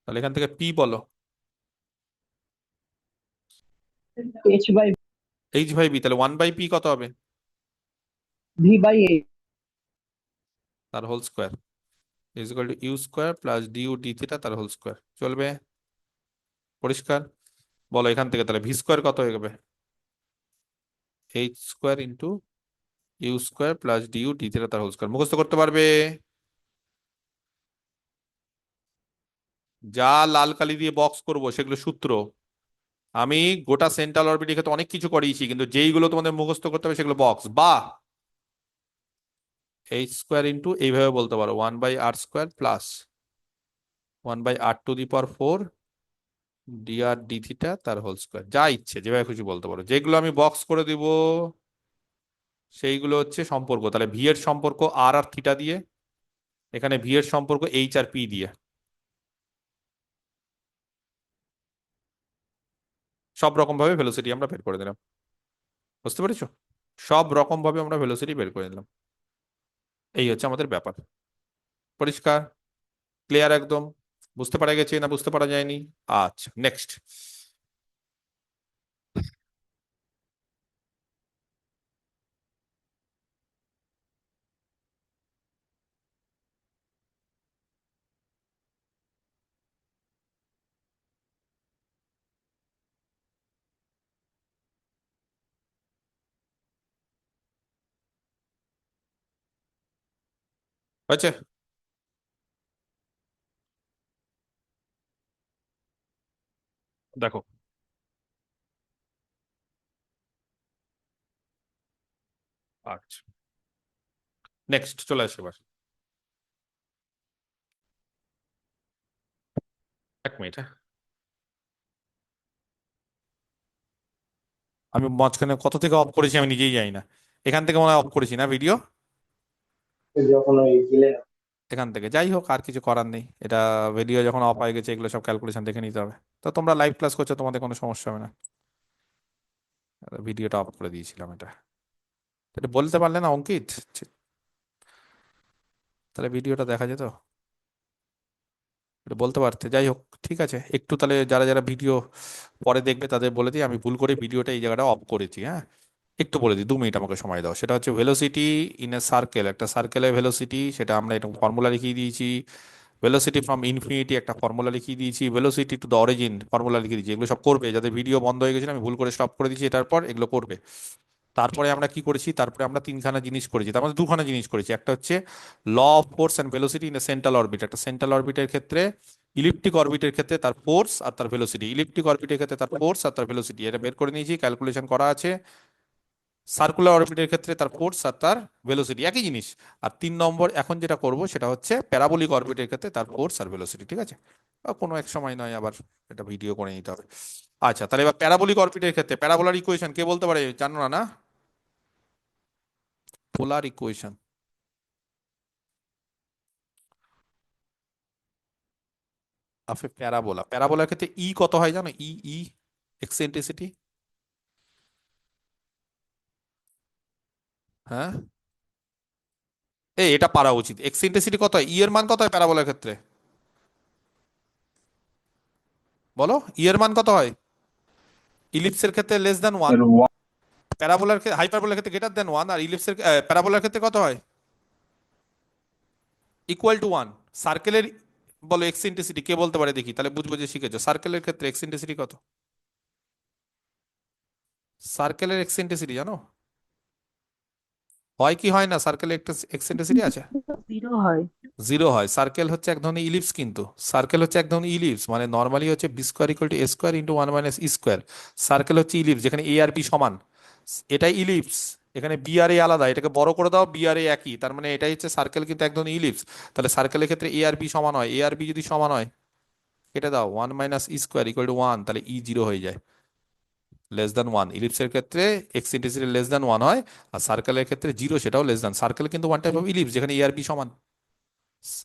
তাহলে এখান থেকে পি বলো। h by h by b, তাহলে 1/p কত হবে? v by a তার whole square is equal to u square plus d u d theta তার হোল স্কোয়ার। চলবে? পরিষ্কার? বলো এখান থেকে তাহলে ভি স্কোয়ার কত হয়ে যাবে? H square into u square plus d u d theta তার হোল স্কোয়ার। মুখস্থ করতে পারবে? যা লাল কালি দিয়ে বক্স করব সেগুলো সূত্র। আমি গোটা সেন্ট্রাল অরবিটের ক্ষেত্রে অনেক কিছু করিয়েছি, কিন্তু যেইগুলো তোমাদের মুখস্থ করতে হবে সেগুলো বক্স। বা এইচ স্কোয়ার ইন্টু, এইভাবে বলতে পারো 1/r square plus 1/r⁴ dr d theta তার হোল স্কোয়ার। যা ইচ্ছে যেভাবে খুশি বলতে পারো। যেগুলো আমি বক্স করে দিব সেইগুলো হচ্ছে সম্পর্ক। তাহলে ভি এর সম্পর্ক আর আর থিটা দিয়ে, এখানে ভি এর সম্পর্ক এইচ আর পি দিয়ে। সব রকম ভাবে ভেলোসিটি আমরা বের করে দিলাম। বুঝতে পেরেছো? সব রকম ভাবে আমরা ভেলোসিটি বের করে দিলাম। এই হচ্ছে আমাদের ব্যাপার। পরিষ্কার? ক্লিয়ার একদম? বুঝতে পারা গেছে না বুঝতে পারা যায়নি? আচ্ছা, নেক্সট। হয়েছে? দেখো, আচ্ছা, নেক্সট চলে আসে এবার। এক মিনিট, হ্যাঁ, আমি মাঝখানে কত থেকে অফ করেছি আমি নিজেই জানি না। এখান থেকে মনে হয় অফ করেছি না ভিডিও? যখন ওই দিলে না, এখান থেকে। যাই হোক, আর কিছু করার নেই। এটা ভিডিও যখন অফ হয়ে গেছে এগুলো সব ক্যালকুলেশন দেখে নিতে হবে। তো তোমরা লাইভ ক্লাস করছো, তোমাদের কোনো সমস্যা হবে না। ভিডিওটা অফ করে দিয়েছিলাম এটা। এটা বলতে পারলে না অঙ্কিত? ছি, তাহলে ভিডিওটা দেখা যেত, এটা বলতে পারতে। যাই হোক, ঠিক আছে, একটু তাহলে যারা যারা ভিডিও পরে দেখবে তাদের বলে দিই আমি ভুল করে ভিডিওটা এই জায়গাটা অফ করেছি। হ্যাঁ, একটু বলে দিই, 2 মিনিট আমাকে সময় দাও। সেটা হচ্ছে ভেলোসিটি ইন এ সার্কেল, একটা সার্কেলের ভেলোসিটি, সেটা আমরা এটা ফর্মুলা লিখিয়ে দিয়েছি। ভেলোসিটি ফ্রম ইনফিনিটি একটা ফর্মুলা লিখিয়ে দিয়েছি। Velocity to the origin formula লিখিয়ে দিয়েছি। এগুলো সব করবে, যাদের ভিডিও বন্ধ হয়ে গেছে আমি ভুল করে স্টপ করে দিয়েছি, এটার পর এগুলো করবে। তারপরে আমরা কি করেছি, তারপরে আমরা তিনখানা জিনিস করেছি, তার মধ্যে দুখানা জিনিস করেছি। একটা হচ্ছে law of force and velocity in a central orbit. একটা সেন্ট্রাল অরবিটের ক্ষেত্রে, ইলিপ্টিক অরবিটের ক্ষেত্রে তার ফোর্স আর তার ভেলোসিটি, ইলিপ্টিক অরবিটের ক্ষেত্রে তার ফোর্স আর তার ভেলোসিটি, এটা বের করে নিয়েছি, ক্যালকুলেশন করা আছে। সার্কুলার অরবিটের ক্ষেত্রে তার ফোর্স আর তার ভেলোসিটি একই জিনিস। আর 3 নম্বর এখন যেটা করব সেটা হচ্ছে প্যারাবোলিক অরবিটের ক্ষেত্রে তার ফোর্স আর ভেলোসিটি, ঠিক আছে? কোনো এক সময় নয় আবার এটা ভিডিও করে নিতে হবে। আচ্ছা, তাহলে এবার প্যারাবোলিক অরবিটের ক্ষেত্রে প্যারাবোলার ইকুয়েশন কে বলতে পারে, জানো না? না, পোলার ইকুয়েশন অফ এ প্যারাবোলা। প্যারাবোলার ক্ষেত্রে ই কত হয় জানো? ই ই এক্সেন্ট্রিসিটি। হ্যাঁ, এটা পারা উচিত। এক্সেন্ট্রিসিটি কত হয়, ই এর মান কত হয় প্যারাবোলার ক্ষেত্রে? বলো, ই এর মান কত হয়? ইলিপসের ক্ষেত্রে লেস দ্যান 1, প্যারাবোলার হাইপারবোলার ক্ষেত্রে গ্রেটার দ্যান 1, আর ইলিপসের প্যারাবোলার ক্ষেত্রে কত হয়? =1। সার্কেলের বলো এক্সেন্ট্রিসিটি কে বলতে পারে দেখি, তাহলে বুঝবো যে শিখেছো। সার্কেলের ক্ষেত্রে এক্সেন্ট্রিসিটি কত? সার্কেলের এক্সেন্ট্রিসিটি জানো হয় কি হয় না? সার্কেলের একটা এক্সেন্ট্রিসিটি আছে, 0 হয়। 0 হয়। সার্কেল হচ্ছে এক ধরনের ইলিপস, কিন্তু সার্কেল হচ্ছে এক ধরনের ইলিপস, মানে নর্মালি হচ্ছে b² = a² × 1 - e²। সার্কেল হচ্ছে ইলিপস যেখানে এ আর বি সমান, এটাই ইলিপস। এখানে বি আর এ আলাদা, এটাকে বড় করে দাও, বি আর এ একই, তার মানে এটাই হচ্ছে সার্কেল, কিন্তু এক ধরনের ইলিপস। তাহলে সার্কেলের ক্ষেত্রে এ আর বি সমান হয়, এ আর বি যদি সমান হয়, কেটে দাও, 1 - e² = 1, তাহলে ই 0 হয়ে যায়, =1। ইলিপসের ক্ষেত্রে এক্সেন্ট্রিসিটি =1 হয়, আর সার্কেলের ক্ষেত্রে 0, সেটাও লেস দ্যান। সার্কেল কিন্তু ওয়ান টাইপ অফ ইলিপস যেখানে এ আর বি সমান।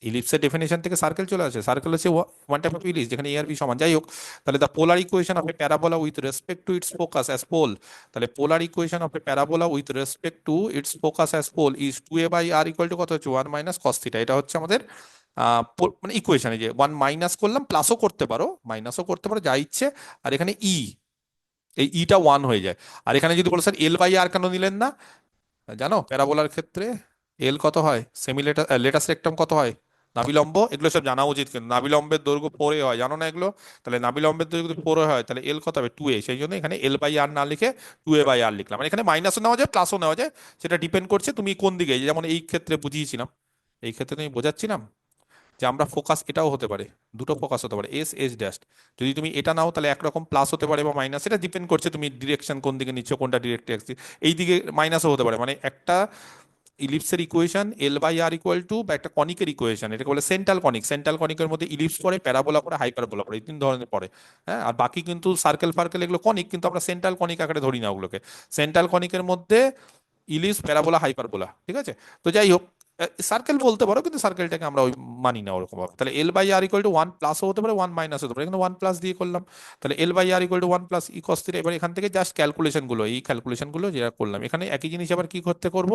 ইলিপসের ডেফিনেশন থেকে সার্কেল চলে আসে, সার্কেল হচ্ছে ওয়ান টাইপ অফ ইলিপস যেখানে এ আর বি সমান। যাই হোক, তাহলে the polar equation of a parabola with respect to its focus as pole, তাহলে polar equation of a parabola with respect to its focus as pole is 2a/r = কত হচ্ছে 1 - cos θ। এটা হচ্ছে আমাদের মানে ইকুয়েশন। এই যে 1 মাইনাস করলাম, প্লাসও করতে পারো, মাইনাসও করতে পারো, যা ইচ্ছে। আর এখানে এই ইটা 1 হয়ে যায়। আর এখানে যদি বলো স্যার l/r কেন নিলেন না, জানো প্যারাবোলার ক্ষেত্রে এল কত হয়, সেমি লেটাস রেক্টাম কত হয়, নাভিলম্ব, এগুলো সব জানা উচিত। কিন্তু নাভিলম্বের দৈর্ঘ্য 4a হয়, জানো না এগুলো? তাহলে নাভিলম্বের দৈর্ঘ্য যদি 4a হয়, তাহলে এল কত হবে 2a। সেই জন্য এখানে l/r না লিখে 2a/r লিখলাম। মানে এখানে মাইনাসও নেওয়া যায়, প্লাসও নেওয়া যায়, সেটা ডিপেন্ড করছে তুমি কোন দিকে। যেমন এই ক্ষেত্রে বুঝিয়েছিলাম, এই ক্ষেত্রে তুমি বোঝাচ্ছিলাম যে আমরা ফোকাস এটাও হতে পারে, দুটো ফোকাস হতে পারে, S যদি তুমি এটা নাও তাহলে একরকম প্লাস হতে পারে বা মাইনাস, এটা ডিপেন্ড করছে তুমি ডিরেকশন কোন দিকে নিচ্ছ, কোনটা ডিরেক্ট অ্যাক্সিস। এই দিকে মাইনাসও হতে পারে। মানে একটা ইলিপসের ইকুয়েশন l/r = বা একটা কনিকের ইকুয়েশন, এটাকে বলে সেন্ট্রাল কনিক। সেন্ট্রাল কনিকের মধ্যে ইলিপস পড়ে, প্যারাবোলা পড়ে, হাইপারবোলা পড়ে, এই 3 ধরনের পড়ে। হ্যাঁ, আর বাকি কিন্তু সার্কেল ফার্কেল এগুলো কনিক, কিন্তু আমরা সেন্ট্রাল কনিক আকারে ধরি না ওগুলোকে। সেন্ট্রাল কনিকের মধ্যে ইলিপস, প্যারাবোলা, হাইপারবোলা, ঠিক আছে? তো যাই হোক, সার্কেল বলতে পারো, কিন্তু সার্কেলটাকে আমরা ওই মানি না ওরকম ভাবে। তাহলে l/r = 1 প্লাসও হতে পারে, 1 মাইনাস হতে পারে, এখানে 1 প্লাস দিয়ে করলাম। তাহলে l/r = 1 + e cos θ। এবার এখান থেকে জাস্ট এই ক্যালকুলেশন গুলো যেটা করলাম, এখানে একই জিনিস আবার কি করতে করব,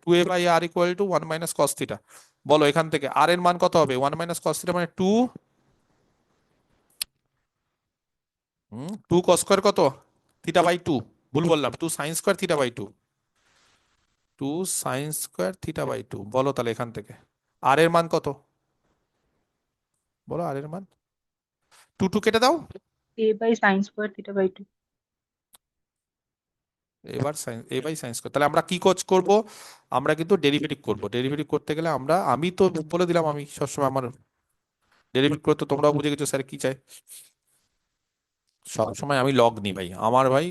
2a/r = 1 - cos θ। বলো এখান থেকে r এর মান কত হবে, 1 - cos θ মানে 2 cos² কত, θ/2। ভুল বললাম, 2 sin² θ/2, 2 sin² θ/2। বলো তাহলে এখান থেকে আর এর মান কত, বলো আর এর মান, 2 কেটে দাও। a/sin²θ/2। এবার a/sin², তাহলে আমরা কি করব, আমরা কিন্তু ডেরিভেটিভ করব। ডেরিভেটিভ করতে গেলে আমি তো বলে দিলাম, আমি সবসময় আমার ডেরিভেটিভ করতে, তোমরাও বুঝে গেছো স্যার কি চাই। সবসময় আমি লগ নিই ভাই, আমার ভাই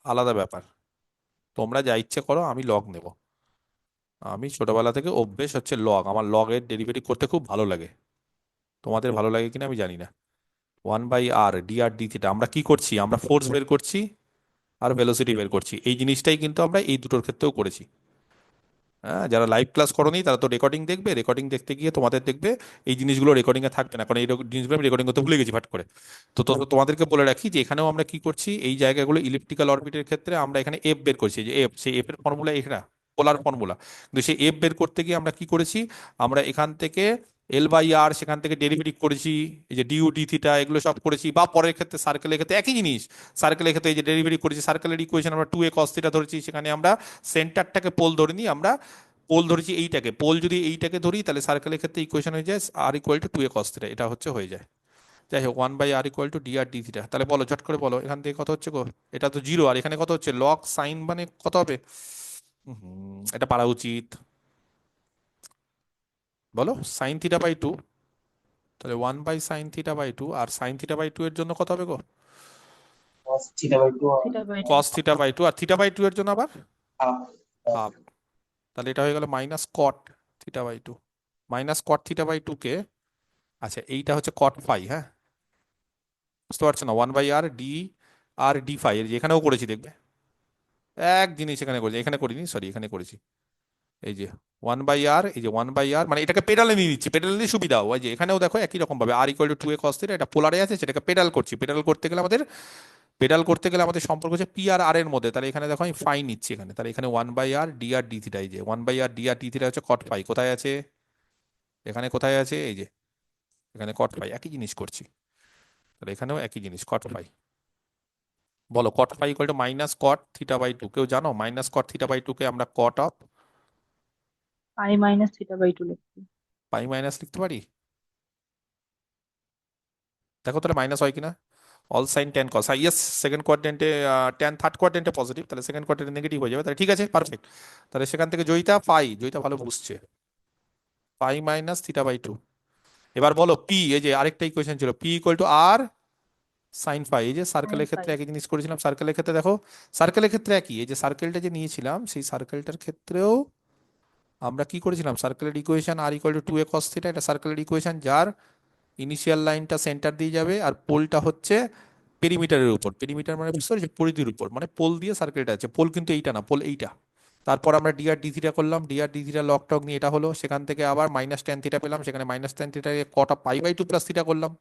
আলাদা ব্যাপার। তোমরা যা ইচ্ছে করো, আমি লগ নেব। আমি ছোটবেলা থেকে অভ্যেস হচ্ছে লগ, আমার লগের ডেরিভেটিভ করতে খুব ভালো লাগে। তোমাদের ভালো লাগে কিনা আমি জানি না। 1/r dr dθ, আমরা কি করছি, আমরা ফোর্স বের করছি আর ভেলোসিটি বের করছি। এই জিনিসটাই কিন্তু আমরা এই দুটোর ক্ষেত্রেও করেছি। হ্যাঁ, যারা লাইভ ক্লাস করোনি তারা তো রেকর্ডিং দেখবে, রেকর্ডিং দেখতে গিয়ে তোমাদের দেখবে এই জিনিসগুলো রেকর্ডিং এ থাকবে না, কারণ এই জিনিসগুলো আমি রেকর্ডিং করতে ভুলে গেছি ফাট করে। তোমাদেরকে বলে রাখি যে এখানেও আমরা কি করছি, এই জায়গাগুলো ইলিপ্টিক্যাল অরবিটের ক্ষেত্রে আমরা এখানে এফ বের করছি, যে এফ, সেই এফ এর ফর্মুলা এটা পোলার ফর্মুলা। কিন্তু সেই এফ বের করতে গিয়ে আমরা কি করেছি, আমরা এখান থেকে এল বাই আর সেখান থেকে ডেরিভেটিভ করেছি, এই যে ডিউ ডি থিটা এগুলো সব করেছি, বা পরের ক্ষেত্রে সার্কেলের ক্ষেত্রে একই জিনিস, সার্কেলের ক্ষেত্রে এই যে ডেরিভেটিভ করেছি, সার্কেলের ইকুয়েশন আমরা 2a cos থিটা ধরেছি, সেখানে আমরা সেন্টারটাকে পোল ধরিনি, আমরা পোল ধরেছি এইটাকে, পোল যদি এইটাকে ধরি তাহলে সার্কেলের ক্ষেত্রে ইকুয়েশন হয়ে যায় r equal to 2a cos theta, এটা হচ্ছে হয়ে যায়। যাই হোক 1/r equal to d r d theta. তাহলে বলো ঝট করে বলো এখান থেকে কত হচ্ছে গো, এটা তো জিরো, আর এখানে কত হচ্ছে লগ সাইন, মানে কত হবে? এটা পারা উচিত, বলো সাইন থিটা বাই টু, তাহলে 1/sin θ/2, আর সাইন θ/2 এর জন্য কত হবে গো? cos theta by 2 theta by two. cos θ/2, আর θ/2 এর জন্য আবার half হাফ, তাহলে এটা হয়ে গেল মাইনাস কট θ/2, মাইনাস কট θ/2 কে, আচ্ছা এইটা হচ্ছে কট ফাই, হ্যাঁ বুঝতে পারছো না, 1/r D r D phi, এর যেখানেও করেছি দেখবে এক জিনিস এখানে করেছি, এখানে করিনি সরি, এখানে করেছি, এই যে 1/r, এই যে 1/r, মানে এটাকে পেডালে নিয়ে নিচ্ছি, পেডালে নিয়ে সুবিধা, ওই যে এখানেও দেখো একই রকম ভাবে আর ইকুয়াল টু 2a cos θ, এটা পোলারে আছে, সেটাকে পেডাল করছি, পেডাল করতে গেলে আমাদের সম্পর্ক হচ্ছে পি আর আর এর মধ্যে, তাহলে এখানে দেখো আমি ফাই নিচ্ছি এখানে, তাহলে এখানে 1/r D r d theta, এই যে 1/r D r d theta হচ্ছে কট ফাই, কোথায় আছে এখানে, কোথায় আছে এই যে এখানে কট ফাই, একই জিনিস করছি, তাহলে এখানেও একই জিনিস কট ফাই। বলো cot phi equal to minus cot θ/2, কেউ জানো মাইনাস কট θ/2 কে আমরা cot of pi minus theta by two লিখছি। পাই মাইনাস লিখতে পারি, দেখো তাহলে মাইনাস হয় কিনা, all sine tan cos, yes second কোয়াড্রেন্টে টেন, থার্ড কোয়াড্রেন্টে পজিটিভ, তাহলে সেকেন্ড কোয়াড্রেন্টে নেগেটিভ হয়ে যাবে, তাহলে ঠিক আছে পারফেক্ট। তাহলে সেখান থেকে জয়িতা পাই, জয়িতা ভালো বুঝছে, পাই মাইনাস θ/2। এবার বলো পি, এই যে আরেকটা ইকুয়েশন ছিল, p equal to r sine phi, এই যে সাইন সার্কেলের ক্ষেত্রে ফাই। একই জিনিস করেছিলাম, সার্কেলের ক্ষেত্রে দেখো, সার্কেলের ক্ষেত্রে একই, এই যে সার্কেলটা যে নিয়েছিলাম সেই সার্কেলটার ক্ষেত্রেও আমরা কি করেছিলাম, সার্কেলের equation r equal to 2a cos θ, এটা সার্কেলের ইকুয়েশন যার ইনিশিয়াল লাইনটা সেন্টার দিয়ে যাবে আর পোলটা হচ্ছে পেরিমিটারের উপর, পেরিমিটার মানে বুঝতে পারছি পরিধির উপর, মানে পোল দিয়ে সার্কেলটা আছে, পোল কিন্তু এইটা না, পোল এইটা। তারপর আমরা ডি আর ডি থিটা করলাম, D r d theta log টগ নিয়ে এটা হলো, সেখান থেকে আবার মাইনাস টেন থিটা পেলাম, সেখানে মাইনাস টেন থিটাকে কটা পাই/2 প্লাস থিটা করলাম,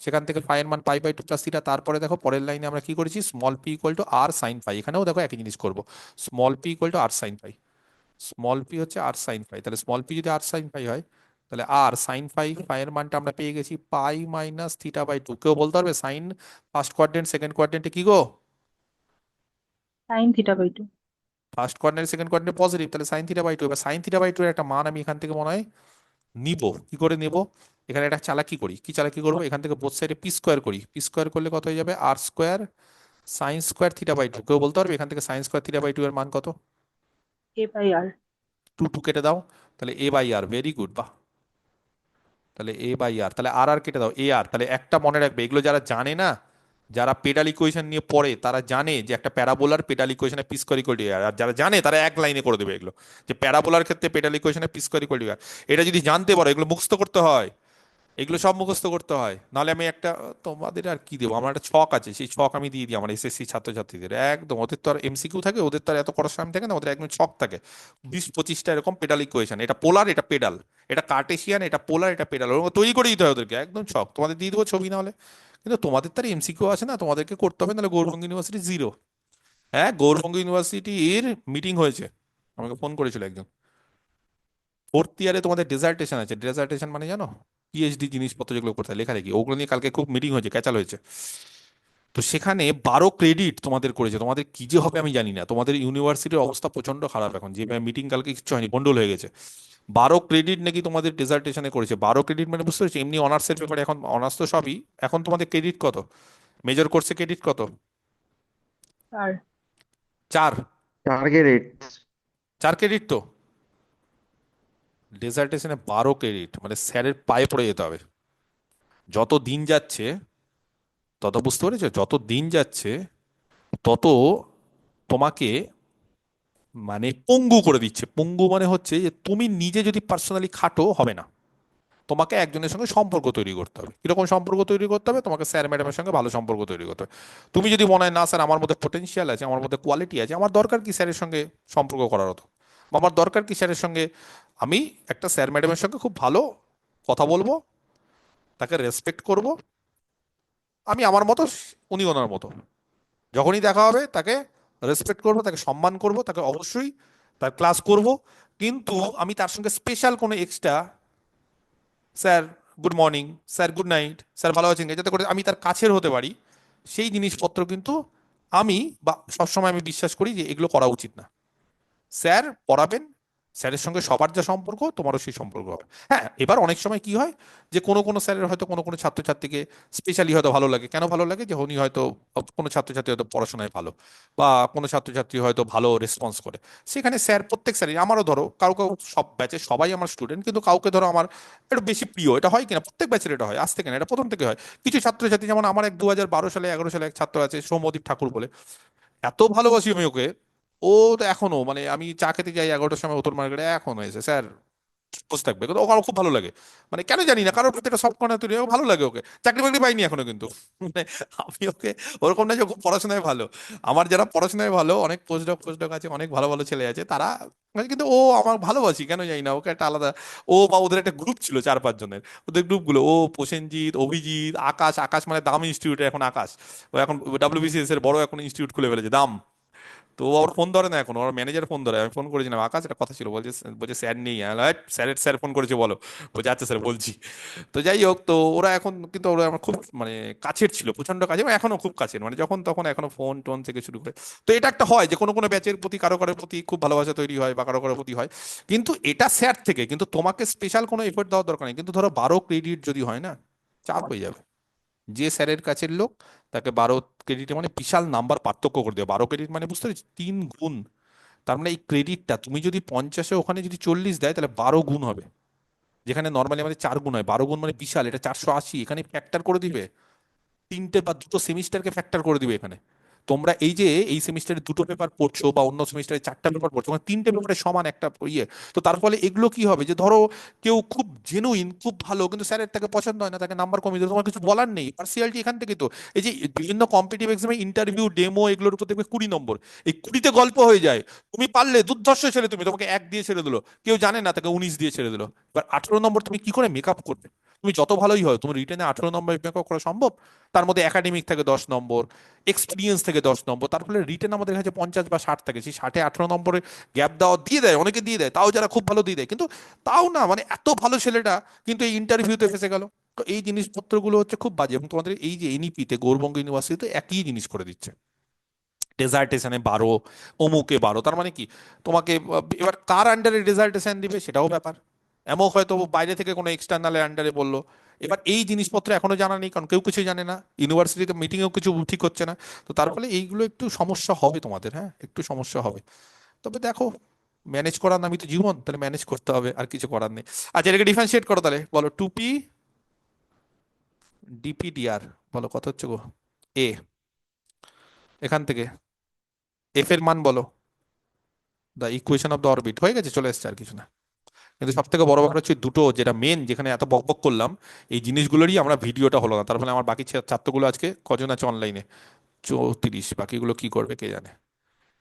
সেখান থেকে ফাই এর মান পাই/2 প্লাস থিটা। তারপরে দেখো পরের লাইনে আমরা কি করেছি, small p equal to r sine phi, এখানেও দেখো একই জিনিস করবো, small p equal to r sine phi, small p হচ্ছে আর সাইন ফাই, তাহলে স্মল পি যদি আর সাইন ফাই হয়, তাহলে আর সাইন ফাই, ফাই এর মানটা আমরা পেয়ে গেছি পাই মাইনাস θ/2। কেউ বলতে পারবে সাইন ফার্স্ট কোয়াড্রেন্ট সেকেন্ড কোয়াড্রেন্টে কি গো? Sine theta by two. First quadrant second quadrant positive, তাহলে সাইন θ/2, এবার সাইন θ/2 এর একটা মান আমি এখান থেকে মনে হয় নিব, কি করে নেব, এখানে একটা চালাকি করি, কি চালাকি করবো, এখান থেকে বোথ সাইডে পি স্কোয়ার করি, পি স্কোয়ার করলে কত হয়ে যাবে আর স্কোয়ার সাইন স্কোয়ার θ/2। কেউ বলতে পারবে এখান থেকে সাইন স্কোয়ার θ/2 এর মান কত? এ বাই আর। 2 কেটে দাও, তাহলে এ বাই আর, ভেরি গুড, বাহ, তাহলে এ বাই আর, তাহলে আর আর কেটে দাও এ আর, তাহলে একটা মনে রাখবে, এগুলো যারা জানে না, যারা পেডাল ইকুয়েশন নিয়ে পড়ে তারা জানে যে একটা প্যারাবোলার পেডাল ইকুয়েশনে পি স্কোয়ার ইকুয়াল টু আর, আর যারা জানে তারা এক লাইনে করে দেবে এগুলো, যে প্যারাবোলার ক্ষেত্রে পেডাল ইকুয়েশনে পি স্কোয়ার ইকুয়াল টু আর, এটা যদি জানতে পারো, এগুলো মুখস্থ করতে হয়, এগুলো সব মুখস্থ করতে হয়, নাহলে আমি একটা, তোমাদের আর কি দেবো, আমার একটা ছক আছে, সেই ছক আমি দিয়ে দিই আমার এসএসসি ছাত্রছাত্রীদের, একদম ওদের তো আর এমসিকিউ থাকে, ওদের তো আর এত করার সময় থাকে না, ওদের একদম ছক থাকে 20-25টা এরকম পেডাল ইকুয়েশন, এটা পোলার এটা পেডাল, এটা কার্টেশিয়ান এটা পোলার এটা পেডাল, ওরকম তৈরি করে দিতে হয় ওদেরকে, একদম ছক তোমাদের দিয়ে দেবো ছবি, না হলে কিন্তু তোমাদের তার এমসিকিউ আছে না, তোমাদেরকে করতে হবে, নাহলে গৌরবঙ্গ ইউনিভার্সিটি জিরো। হ্যাঁ গৌরবঙ্গ ইউনিভার্সিটির মিটিং হয়েছে, আমাকে ফোন করেছিল একজন, ফোর্থ ইয়ারে তোমাদের ডেজার্টেশন আছে, ডেজার্টেশন মানে জানো, পিএইচডি জিনিসপত্র যেগুলো করতে হয় লেখালেখি, ওগুলো নিয়ে কালকে খুব মিটিং হয়েছে, ক্যাচাল হয়েছে, তো সেখানে 12 ক্রেডিট তোমাদের করেছে, তোমাদের কি যে হবে আমি জানি না, তোমাদের ইউনিভার্সিটির অবস্থা প্রচন্ড খারাপ এখন, যে মিটিং কালকে কিছু হয়নি, গন্ডল হয়ে গেছে, 12 ক্রেডিট নাকি তোমাদের ডেজার্টেশনে করেছে, 12 ক্রেডিট মানে বুঝতে পারছি, এমনি অনার্সের পেপারে এখন অনার্স তো সবই, এখন তোমাদের ক্রেডিট কত, মেজর কোর্সে ক্রেডিট কত? আর 4, টার্গেট 4 ক্রেডিট তো, ডেজার্টেশনে 12 ক্রেডিট, মানে স্যারের পায়ে পড়ে যেতে হবে, যত দিন যাচ্ছে তত, বুঝতে পেরেছো, যত দিন যাচ্ছে তত তোমাকে মানে পঙ্গু করে দিচ্ছে, পঙ্গু মানে হচ্ছে যে তুমি নিজে যদি পার্সোনালি খাটো হবে না, তোমাকে একজনের সঙ্গে সম্পর্ক তৈরি করতে হবে, কিরকম সম্পর্ক তৈরি করতে হবে, তোমাকে স্যার ম্যাডামের সঙ্গে ভালো সম্পর্ক তৈরি করতে হবে, তুমি যদি মনে হয় না স্যার আমার মধ্যে পটেনশিয়াল আছে, আমার মধ্যে কোয়ালিটি আছে, আমার দরকার কি স্যারের সঙ্গে সম্পর্ক করার হতো, বা আমার দরকার কি স্যারের সঙ্গে, আমি একটা স্যার ম্যাডামের সঙ্গে খুব ভালো কথা বলবো, তাকে রেসপেক্ট করব, আমি আমার মতো উনি ওনার মতো, যখনই দেখা হবে তাকে রেসপেক্ট করব, তাকে সম্মান করব, তাকে অবশ্যই তার ক্লাস করব, কিন্তু আমি তার সঙ্গে স্পেশাল কোনো extra sir good morning, sir good night, sir ভালো আছেন, যাতে করে আমি তার কাছের হতে পারি, সেই জিনিসপত্র কিন্তু আমি বা সবসময় আমি বিশ্বাস করি যে এগুলো করা উচিত না। স্যার পড়াবেন, স্যারের সঙ্গে সবার যা সম্পর্ক তোমারও সেই সম্পর্ক হবে। হ্যাঁ, এবার অনেক সময় কি হয় যে কোনো কোনো স্যারের হয়তো কোনো কোনো ছাত্রছাত্রীকে স্পেশালি হয়তো ভালো লাগে। কেন ভালো লাগে? যে উনি হয়তো কোনো ছাত্রছাত্রী হয়তো পড়াশোনায় ভালো, বা কোনো ছাত্রছাত্রী হয়তো ভালো রেসপন্স করে, সেখানে স্যার প্রত্যেক স্যারই, আমারও ধরো কারো কারো সব ব্যাচে সবাই আমার স্টুডেন্ট, কিন্তু কাউকে ধরো আমার একটু বেশি প্রিয়, এটা হয় কিনা প্রত্যেক ব্যাচের, এটা হয় আজ থেকে না, এটা প্রথম থেকে হয়। কিছু ছাত্রছাত্রী, যেমন আমার এক 2012 সালে 11 সালে এক ছাত্র আছে সৌম্যদীপ ঠাকুর বলে, এত ভালোবাসি আমি ওকে। ও তো এখনো, মানে আমি চা খেতে যাই 11টার সময় উত্তর মার্কেটে, এখনো এসে স্যার বসে থাকবে, কিন্তু ওকে আমার খুব ভালো লাগে। মানে কেন জানি না, কারোর প্রতি একটা সব কর্নার তৈরি হয়, ও ভালো লাগে ওকে। চাকরি বাকরি পাইনি এখনো কিন্তু, মানে আমি ওকে ওরকম না যে ও খুব পড়াশোনায় ভালো। আমার যারা পড়াশোনায় ভালো, অনেক পোস্টডক আছে, অনেক ভালো ভালো ছেলে আছে, তারা মানে, কিন্তু ও আমার ভালোবাসি কেন জানি না, ওকে একটা আলাদা। ও বা ওদের একটা গ্রুপ ছিল 4-5 জনের, ওদের গ্রুপগুলো, ও প্রসেনজিৎ, অভিজিৎ, আকাশ, আকাশ মানে দাম ইনস্টিটিউটে এখন আকাশ, ও এখন ডাব্লিউবিসিএস এর বড় এখন ইনস্টিটিউট খুলে ফেলেছে দাম। তো ওর ফোন ধরে না এখন, ওর ম্যানেজার ফোন ধরে। আমি ফোন করেছিলাম, আকাশ একটা কথা ছিল, বলছে বলছে স্যার নেই। স্যারের স্যার ফোন করেছে বলো। বলছে আচ্ছা স্যার বলছি। তো যাই হোক, তো ওরা এখন কিন্তু ওরা আমার খুব মানে কাছের ছিল, প্রচন্ড কাছে, এবং এখনো খুব কাছের, মানে যখন তখন এখনো ফোন টোন থেকে শুরু করে। তো এটা একটা হয় যে কোনো কোনো ব্যাচের প্রতি কারো কারোর প্রতি খুব ভালোবাসা তৈরি হয়, বা কারো কারোর প্রতি হয়, কিন্তু এটা স্যার থেকে, কিন্তু তোমাকে স্পেশাল কোনো এফোর্ট দেওয়ার দরকার নেই। কিন্তু ধরো 12 ক্রেডিট যদি হয় না, চাপ হয়ে যাবে। যে স্যারের কাছের লোক, তাকে 12 ক্রেডিটে মানে বিশাল নাম্বার পার্থক্য করে দেবে। 12 ক্রেডিট মানে বুঝতে পারছি 3 গুণ। তার মানে এই ক্রেডিটটা তুমি যদি 50-এ, ওখানে যদি 40 দেয়, তাহলে 12 গুণ হবে। যেখানে নর্মালি আমাদের 4 গুণ হয়, 12 গুণ মানে বিশাল, এটা 480, এখানে ফ্যাক্টর করে দিবে। 3টে বা 2টো সেমিস্টারকে ফ্যাক্টর করে দিবে এখানে। তোমরা এই যে এই সেমিস্টারে 2টো পেপার পড়ছো, বা অন্য সেমিস্টারে 4টা পেপার পড়ছো, মানে 3টে পেপারে সমান একটা ইয়ে। তো তার ফলে এগুলো কি হবে, যে ধরো কেউ খুব জেনুইন, খুব ভালো, কিন্তু স্যারের তাকে পছন্দ হয় না, তাকে নাম্বার কমিয়ে দেবে, তোমার কিছু বলার নেই। পার্সিয়ালিটি এখান থেকে তো। এই যে বিভিন্ন কম্পিটিটিভ এক্সামে ইন্টারভিউ, ডেমো, এগুলোর উপর দেখবে 20 নম্বর, এই 20তে গল্প হয়ে যায়। তুমি পারলে দুর্ধর্ষ ছেলে, তুমি, তোমাকে 1 দিয়ে ছেড়ে দিলো, কেউ জানে না, তাকে 19 দিয়ে ছেড়ে দিলো। এবার 18 নম্বর তুমি কি করে মেকআপ করবে? তুমি যত ভালোই হয়, তুমি রিটেনে 18 নম্বর মেকআপ করা সম্ভব? তার মধ্যে একাডেমিক থেকে 10 নম্বর, এক্সপিরিয়েন্স থেকে 10 নম্বর, তার ফলে রিটেন আমাদের কাছে 50 বা 60 থাকে। সেই 60-এ 18 নম্বরের গ্যাপ দেওয়া দিয়ে দেয়, অনেকে দিয়ে দেয়, তাও যারা খুব ভালো দিয়ে দেয়, কিন্তু তাও না, মানে এত ভালো ছেলেটা কিন্তু এই ইন্টারভিউতে ফেসে গেল। তো এই জিনিসপত্রগুলো হচ্ছে খুব বাজে। এবং তোমাদের এই যে এনইপিতে, গৌড়বঙ্গ ইউনিভার্সিটিতে একই জিনিস করে দিচ্ছে। ডেজার্টেশনে 12, অমুকে 12, তার মানে কি? তোমাকে এবার কার আন্ডারে ডেজার্টেশন দিবে সেটাও ব্যাপার। এমন হয়তো বাইরে থেকে কোনো এক্সটার্নালের আন্ডারে বললো। এবার এই জিনিসপত্র এখনো জানা নেই, কারণ কেউ কিছু জানে না, ইউনিভার্সিটিতে মিটিংয়েও কিছু ঠিক হচ্ছে না। তো তার ফলে এইগুলো একটু সমস্যা হবে তোমাদের, হ্যাঁ একটু সমস্যা হবে। তবে দেখো, ম্যানেজ করার নামই তো জীবন, তাহলে ম্যানেজ করতে হবে, আর কিছু করার নেই। আচ্ছা, এটাকে ডিফারেন্সিয়েট করো তাহলে, বলো 2p dpdr, বলো কত হচ্ছে গো? এ, এখান থেকে এফ এর মান বলো। The equation of the orbit, হয়ে গেছে, চলে এসছে, আর কিছু না। কিন্তু সব থেকে বড় ব্যাপার হচ্ছে দুটো, যেটা মেন, যেখানে এত বকবক করলাম, এই জিনিসগুলোরই আমরা ভিডিওটা হলো না। তার ফলে আমার বাকি ছাত্রগুলো আজকে কজন আছে অনলাইনে? 34। বাকিগুলো কি করবে কে জানে।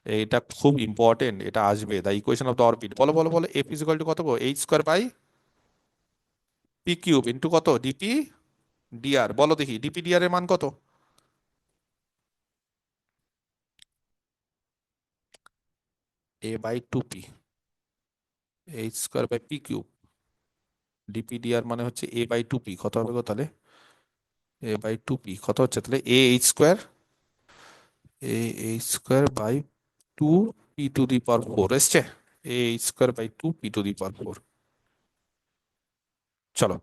এটা খুব ইম্পর্টেন্ট, এটা আসবে। The equation of the orbit, বলো বলো বলো, এফ ইজ ইকুয়াল টু কত গো? h² বাই p³ ইন্টু কত? ডিপি ডিআর, বলো দেখি ডিপি ডিআর এর মান কত? a/2p, h² by p³ DP DR মানে হচ্ছে a/2p, কত হবে গো তাহলে? a/2p কত হচ্ছে তাহলে? ah² বাই 2p⁴ এসছে। ah²বাই 2p⁴। চলো,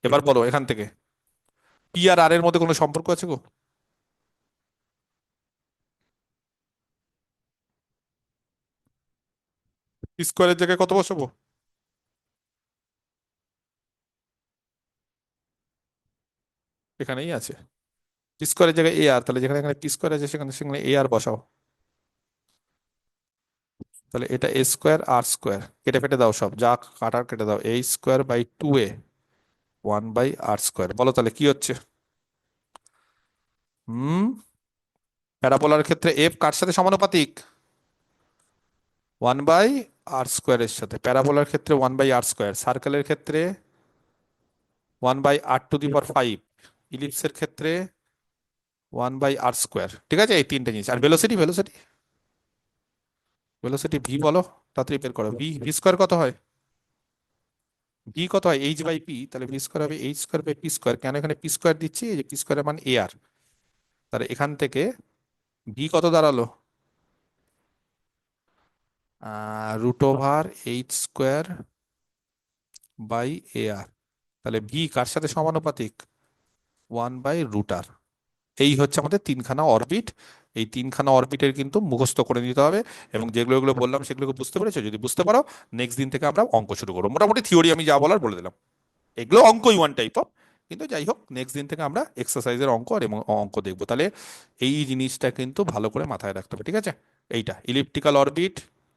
এবার বলো এখান থেকে, পি আর আর এর মধ্যে কোনো সম্পর্ক আছে গো? পি স্কোয়ারের জায়গায় কত বসাবো? এখানেই আছে। পি স্কোয়ারের জায়গায় এ আর, তাহলে যেখানে এখানে পি স্কোয়ার আছে, সেখানে সেখানে এ আর বসাও। তাহলে এটা a²r², কেটে ফেটে দাও সব, যা কাটার কেটে দাও। a²বাই 2a 1/r², বলো তাহলে কি হচ্ছে? হুম, প্যারাবোলার ক্ষেত্রে এফ কার সাথে সমানুপাতিক? 1/r² এর সাথে। প্যারাবোলার ক্ষেত্রে 1/r², সার্কেলের ক্ষেত্রে 1/r⁵, ইলিপসের ক্ষেত্রে 1/r²। ঠিক আছে, এই তিনটে জিনিস। আর ভেলোসিটি, ভেলোসিটি, ভেলোসিটি ভি বলো, তাড়াতাড়ি বের করো। ভি ভি স্কোয়ার কত হয়? ভি কত হয় এইচ বাই পি, তাহলে ভি স্কোয়ার হবে h square by p square. কেন এখানে পি স্কোয়ার দিচ্ছি, এই যে পি স্কোয়ারের মান এ আর, তাহলে এখান থেকে ভি কত দাঁড়ালো, root over h square by a r. তাহলে ভি কার সাথে সমানুপাতিক, 1/√r। এই হচ্ছে আমাদের তিনখানা অরবিট। এই তিনখানা অরবিটের কিন্তু মুখস্থ করে নিতে হবে, এবং যেগুলো এগুলো বললাম সেগুলোকে বুঝতে পেরেছো? যদি বুঝতে পারো, নেক্সট দিন থেকে আমরা অঙ্ক শুরু করবো। মোটামুটি থিওরি আমি যা বলার বলে দিলাম, এগুলো অঙ্কই ওয়ান টাইপ অফ, কিন্তু যাই হোক নেক্সট দিন থেকে আমরা এক্সারসাইজের অঙ্ক আর এবং অঙ্ক দেখবো। তাহলে এই জিনিসটা কিন্তু ভালো করে মাথায় রাখতে হবে, ঠিক আছে? এইটা ইলিপ্টিক্যাল অরবিট,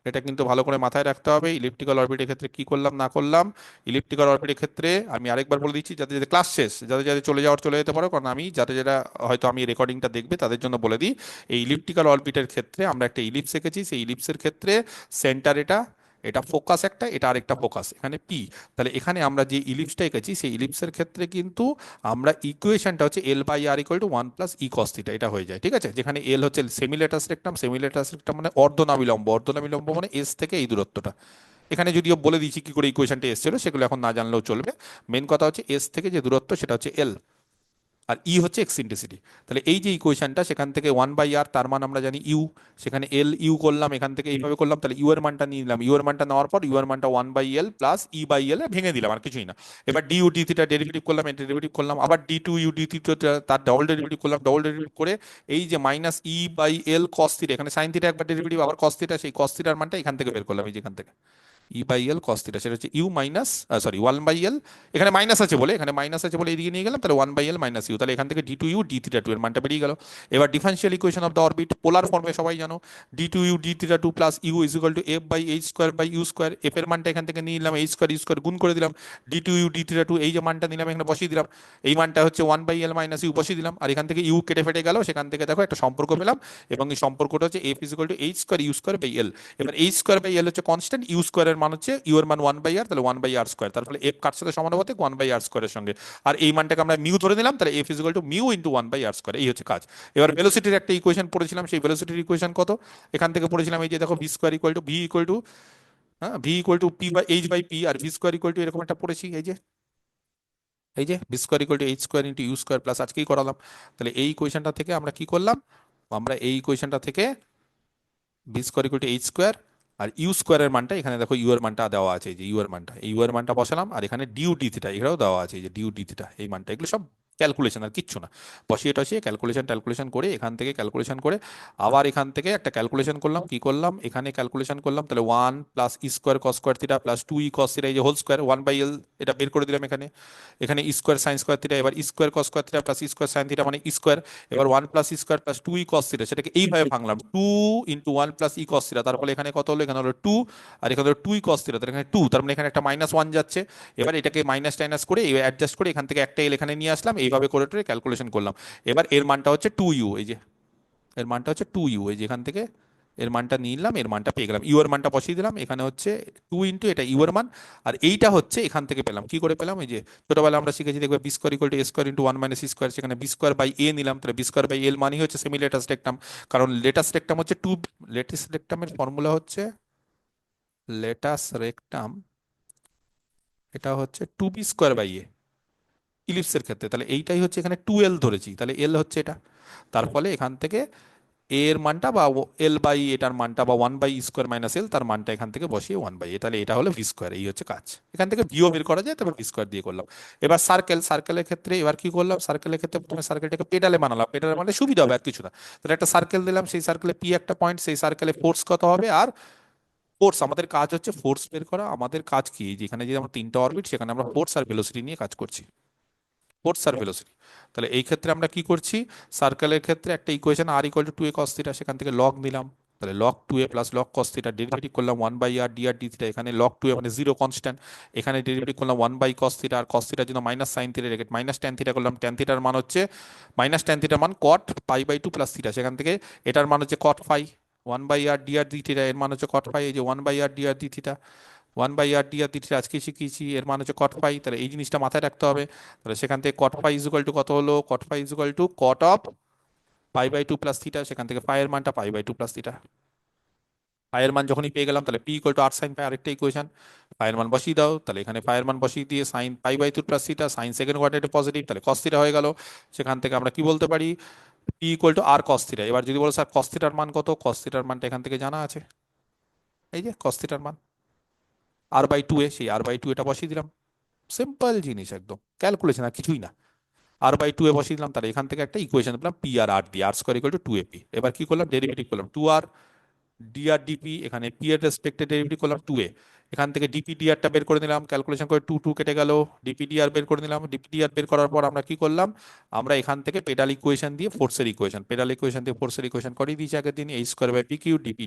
এটা কিন্তু ভালো করে মাথায় রাখতে হবে। ইলিপ্টিক্যাল অরবিটের ক্ষেত্রে কি করলাম না করলাম, ইলিপ্টিক্যাল অরবিটের ক্ষেত্রে আমি আরেকবার বলে দিচ্ছি, যাতে যাতে ক্লাস শেষ, যাতে যাতে চলে যাওয়ার চলে যেতে পারো, কারণ আমি যাতে যারা হয়তো আমি রেকর্ডিংটা দেখবে তাদের জন্য বলে দিই। এই ইলিপ্টিক্যাল অরবিটের ক্ষেত্রে আমরা একটা ইলিপস এঁকেছি, সেই ইলিপসের ক্ষেত্রে সেন্টার এটা, এটা ফোকাস একটা, এটা আরেকটা ফোকাস, এখানে পি। তাহলে এখানে আমরা যে ইলিপসটা এঁকেছি সেই ইলিপসের ক্ষেত্রে কিন্তু আমরা ইকুয়েশনটা হচ্ছে l by r equal to 1 + e cos theta, এটা হয়ে যায়, ঠিক আছে? যেখানে এল হচ্ছে সেমিলেটাস রেক্টাম, সেমিলেটাস রেক্টাম মানে অর্ধনাবিলম্ব, অর্ধনাবিলম্ব মানে এস থেকে এই দূরত্বটা। এখানে যদিও বলে দিচ্ছি কি করে ইকুয়েশনটা এসেছিল, সেগুলো এখন না জানলেও চলবে। মেন কথা হচ্ছে এস থেকে যে দূরত্ব সেটা হচ্ছে এল, আর ই হচ্ছে এক্সেন্ট্রিসিটি। তাহলে এই যে ইকুয়েশনটা, সেখান থেকে 1/r, তার মান আমরা জানি ইউ, সেখানে এল ইউ করলাম, এখান থেকে এইভাবে করলাম, তাহলে ইউ এর মানটা নিয়ে নিলাম, ইউ এর মানটা নেওয়ার পর ইউ এর মানটা 1/l প্লাস ই বাই এল ভেঙে দিলাম, আর কিছুই না। এবার d u d theta derivative করলাম, এটা ডেরিভেটিভ করলাম, আবার d two u d theta তার ডবল ডেরিভেটিভ করলাম, ডবল ডেরিভেটিভ করে এই যে minus e by l cos theta, এখানে সাইন থিটা একবার ডেরিভেটিভ, আবার কস থিটা, সেই কস থিটার মানটা এখান থেকে বের করলাম, এই যেখান থেকে ই বাই এল কস থিটা, সেটা হচ্ছে ইউ মাইনাস, সরি 1/l, এখানে মাইনাস আছে বলে, এখানে মাইনাস আছে বলে এদিকে নিয়ে গেলাম, তাহলে 1/l মাইনাস ইউ, তাহলে এখান থেকে d two u d theta two এর মানটা বেরিয়ে গেল। এবার differential equation of the orbit polar ফর্মে সবাই জানো, d two u d theta two plus u is equal to f by h square by u square. F এর মানটা এখান থেকে নিয়ে নিলাম, এইচ স্কোয়ার ইউ স্কোয়ার গুণ করে দিলাম, d two u d theta two এই যে মানটা নিলাম এখানে বসিয়ে দিলাম, এই মানটা হচ্ছে 1/l মাইনাস ইউ বসিয়ে দিলাম, আর এখান থেকে ইউ কেটে ফেটে গেল, সেখান থেকে দেখো একটা সম্পর্ক পেলাম, এবং এই সম্পর্কটা হচ্ছে f is equal to h square u square by l. এবার এইচ স্কোয়ার বাই এল হচ্ছে কনস্ট্যান্ট, ইউ স্কোয়ারের মান হচ্ছে ইউ এর মান 1/r, তাহলে 1/r স্কোয়ার, তার ফলে এফ কার সাথে সমানুপাতিক 1/r স্কোয়ারের সঙ্গে, আর এই মানটাকে আমরা মিউ ধরে নিলাম, তাহলে F is equal two mu into 1/r square. এই হচ্ছে কাজ। এবার ভেলোসিটির একটা ইকুয়েশন পড়েছিলাম, সেই ভেলোসিটির ইকুয়েশন কত, এখান থেকে পড়েছিলাম, এই যে দেখো v square equal to v equal to, হ্যাঁ, v equal to p by h by p, আর ভি স্কোয়ার ইকুয়াল টু এরকম একটা পড়েছি, এই যে এই যে v square equal to h square into u square plus আজকেই করালাম। তাহলে এই ইকুয়েশনটা থেকে আমরা কি করলাম, আমরা এই ইকুয়েশনটা থেকে v square equal to h square, আর ইউ স্কোয়ারের মানটা এখানে দেখো ইউ এর মানটা দেওয়া আছে, এই যে ইউ এর মানটা, এই ইউ এর মানটা বসালাম, আর এখানে ডিউ ডি থিটা এখানেও দেওয়া আছে, এই যে ডিউ ডি থিটা এই মানটা, এগুলো সব ক্যালকুলেশন আর কিচ্ছু না। বসিয়ে টসিয়ে ক্যালকুলেশন করে এখান থেকে ক্যালকুলেশন করে আবার এখান থেকে একটা ক্যালকুলেশন করলাম, কি করলাম এখানে ক্যালকুলেশন করলাম, তাহলে 1 plus e square cos square theta plus 2 e cos theta, এই যে হোল স্কোয়ার 1/l, এটা বের করে দিলাম এখানে, এখানে e square sine square theta, এবার e square cos square theta plus e square sine theta মানে ই স্কোয়ার, এবার 1 plus e square plus 2 e cos theta, সেটাকে এইভাবে ভাঙলাম, 2 into 1 plus e cos theta, তারপরে এখানে কত হলো, এখানে হলো 2, আর এখানে হলো 2 ই কস থিটা, তার এখানে 2, তার মানে এখানে একটা -1 যাচ্ছে। এবার এটাকে মাইনাস টাইনাস করে অ্যাডজাস্ট করে এখান থেকে একটা এল এখানে নিয়ে আসলাম, এইভাবে করে টোরে ক্যালকুলেশন করলাম। এবার এর মানটা হচ্ছে 2u, এই যে এর মানটা হচ্ছে 2u, এই যে এখান থেকে এর মানটা নিয়ে নিলাম, এর মানটা পেয়ে গেলাম, ইউ এর মানটা বসিয়ে দিলাম, এখানে হচ্ছে 2 ইন্টু এটা ইউ এর মান, আর এইটা হচ্ছে এখান থেকে পেলাম, কি করে পেলাম, এই যে ছোটবেলা আমরা শিখেছি দেখবে b square equal to a square into 1 minus e square, সেখানে বি স্কোয়ার বাই এ নিলাম, তাহলে বি স্কোয়ার বাই এল মানে হচ্ছে সেমি লেটাস রেক্টাম, কারণ লেটাস রেক্টাম হচ্ছে টু, লেটাস রেক্টামের ফর্মুলা হচ্ছে লেটাস রেক্টাম, এটা হচ্ছে 2b স্কোয়ার বাই এ ইলিপসের ক্ষেত্রে, তাহলে এইটাই হচ্ছে এখানে 2l ধরেছি, তাহলে এল হচ্ছে এটা, তার ফলে এখান থেকে এ এর মানটা বা এল বাই এটার মানটা বা 1/স্কোয়ার মাইনাস এল তার মানটা এখান থেকে বসিয়ে 1/a, তাহলে এটা হলো ভি স্কোয়ার, এই হচ্ছে কাজ। এখান থেকে ভিও বের করা যায়, তারপর ভি স্কোয়ার দিয়ে করলাম। এবার সার্কেলের ক্ষেত্রে এবার কি করলাম, সার্কেলের ক্ষেত্রে প্রথমে সার্কেলটাকে পেডালে বানালাম, পেডালে মানে সুবিধা হবে আর কিছু না, তাহলে একটা সার্কেল দিলাম, সেই সার্কেলে পি একটা পয়েন্ট, সেই সার্কেলে ফোর্স কত হবে, আর ফোর্স, আমাদের কাজ হচ্ছে ফোর্স বের করা, আমাদের কাজ কি, যেখানে যে আমরা তিনটা অরবিট সেখানে আমরা ফোর্স আর ভেলোসিটি নিয়ে কাজ করছি, ফোর্স আর ভেলোসিটি। তাহলে এই ক্ষেত্রে আমরা কি করছি, সার্কেলের ক্ষেত্রে একটা equation r equal to 2a cos থিটা, সেখান থেকে লগ নিলাম, তাহলে log 2a plus log cos থিটা, ডেরিভেটিভ করলাম 1/r dr d থিটা, এখানে লগ 2a মানে জিরো কনস্ট্যান্ট, এখানে ডেরিভেটিভ করলাম 1/cos থিটা, আর cos থিটার জন্য মাইনাস সাইন থিটা রেখে মাইনাস ট্যান থিটা করলাম, ট্যান থিটার মান হচ্ছে মাইনাস ট্যান থিটার মান cot π/2 প্লাস থিটা, সেখান থেকে এটার মান হচ্ছে cot phi, 1/r dr d theta এর মান হচ্ছে cot phi, এই যে 1/r dr d theta, 1/r dr d theta আজকে শিখিয়েছি, এর মান হচ্ছে cot phi, তাহলে এই জিনিসটা মাথায় রাখতে হবে। তাহলে সেখান থেকে cot phi is equal to কত হলো, cot phi is equal to cot of π/2 plus theta, সেখান থেকে phi এর মানটা π/2 প্লাস থিটা। ফাইয়ের মান যখনই পেয়ে গেলাম তাহলে p equal to r sine phi, আরেকটা ইকুয়েশন। ফাইয়ের মান বসিয়ে দাও, তাহলে এখানে ফাইয়ের মান বসিয়ে দিয়ে sine pi by 2 plus theta, sine second কোয়াড্রেন্টে পজিটিভ, তাহলে কস থিটা হয়ে গেল। সেখান থেকে আমরা কি বলতে পারি, p equal to r cos theta. এবার যদি বলো স্যার কস থিটার মান কত, কস থিটার মানটা এখান থেকে জানা আছে, এই যে কস থিটার মান আর বাই টু এ, সেই আর বাই টু এটা বসিয়ে দিলাম। সিম্পল জিনিস, একদম ক্যালকুলেশন আর কিছুই না। আর বাই টু এ বসিয়ে দিলাম, তাহলে এখান থেকে একটা ইকুয়েশন দিলাম পি আর আর দিয়ে, r square equal to two a p. এবার কি করলাম, ডেরিভেটিভ করলাম টু আর ডিআর ডিপি, এখানে পি এর রেসপেক্টে ডেরিভেটিভ করলাম টু এ। এখান থেকে ডিপি ডিআরটা বের করে নিলাম, ক্যালকুলেশন করে টু টু কেটে গেল, ডিপি ডিআর বের করে নিলাম। ডিপি ডিআর বের করার পর আমরা কি করলাম, আমরা এখান থেকে পেডাল ইকুয়েশন দিয়ে ফোর্সের ইকুয়েশন, পেডাল ইকুয়েশন দিয়ে ফোর্সের ইকুয়েশন করে দিয়েছি আগের দিন, এই square by p q d p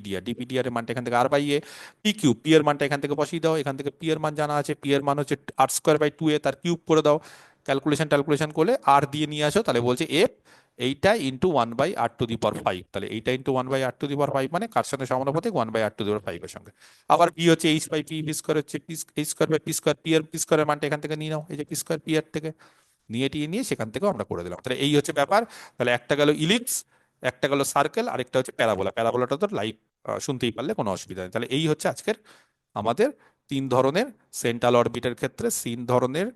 d r এর মানটা এখান থেকে r by a, p q p এর মানটা এখান থেকে বসিয়ে দাও। এখান থেকে পি এর মান জানা আছে, পি এর মান হচ্ছে আর স্কোয়ার বাই টু এ, তার কিউব করে দাও। ক্যালকুলেশন করলে আর দিয়ে নিয়ে আসো, তাহলে বলছে এফ এইটা into one by r to the power five, তাহলে এইটা into one by r to the power five মানে কার সঙ্গে সমানুপাতিক, one by r to the power ফাইভের সঙ্গে। আবার পি হচ্ছে h by p, p square হচ্ছে p h square by p square, p এর পি স্কোয়ারের মানটা এখান থেকে নিয়ে নাও, এই যে পি স্কোয়ার পি এর থেকে নিয়ে সেখান থেকেও আমরা করে দিলাম। তাহলে এই হচ্ছে ব্যাপার। তাহলে একটা গেল ইলিপস, একটা গেল সার্কেল, আরেকটা হচ্ছে প্যারাবোলা। প্যারাবোলাটা তো লাইভ শুনতেই পারলে কোনো অসুবিধা নেই। তাহলে এই হচ্ছে আজকের আমাদের তিন ধরনের সেন্ট্রাল অরবিটের ক্ষেত্রে, তিন ধরনের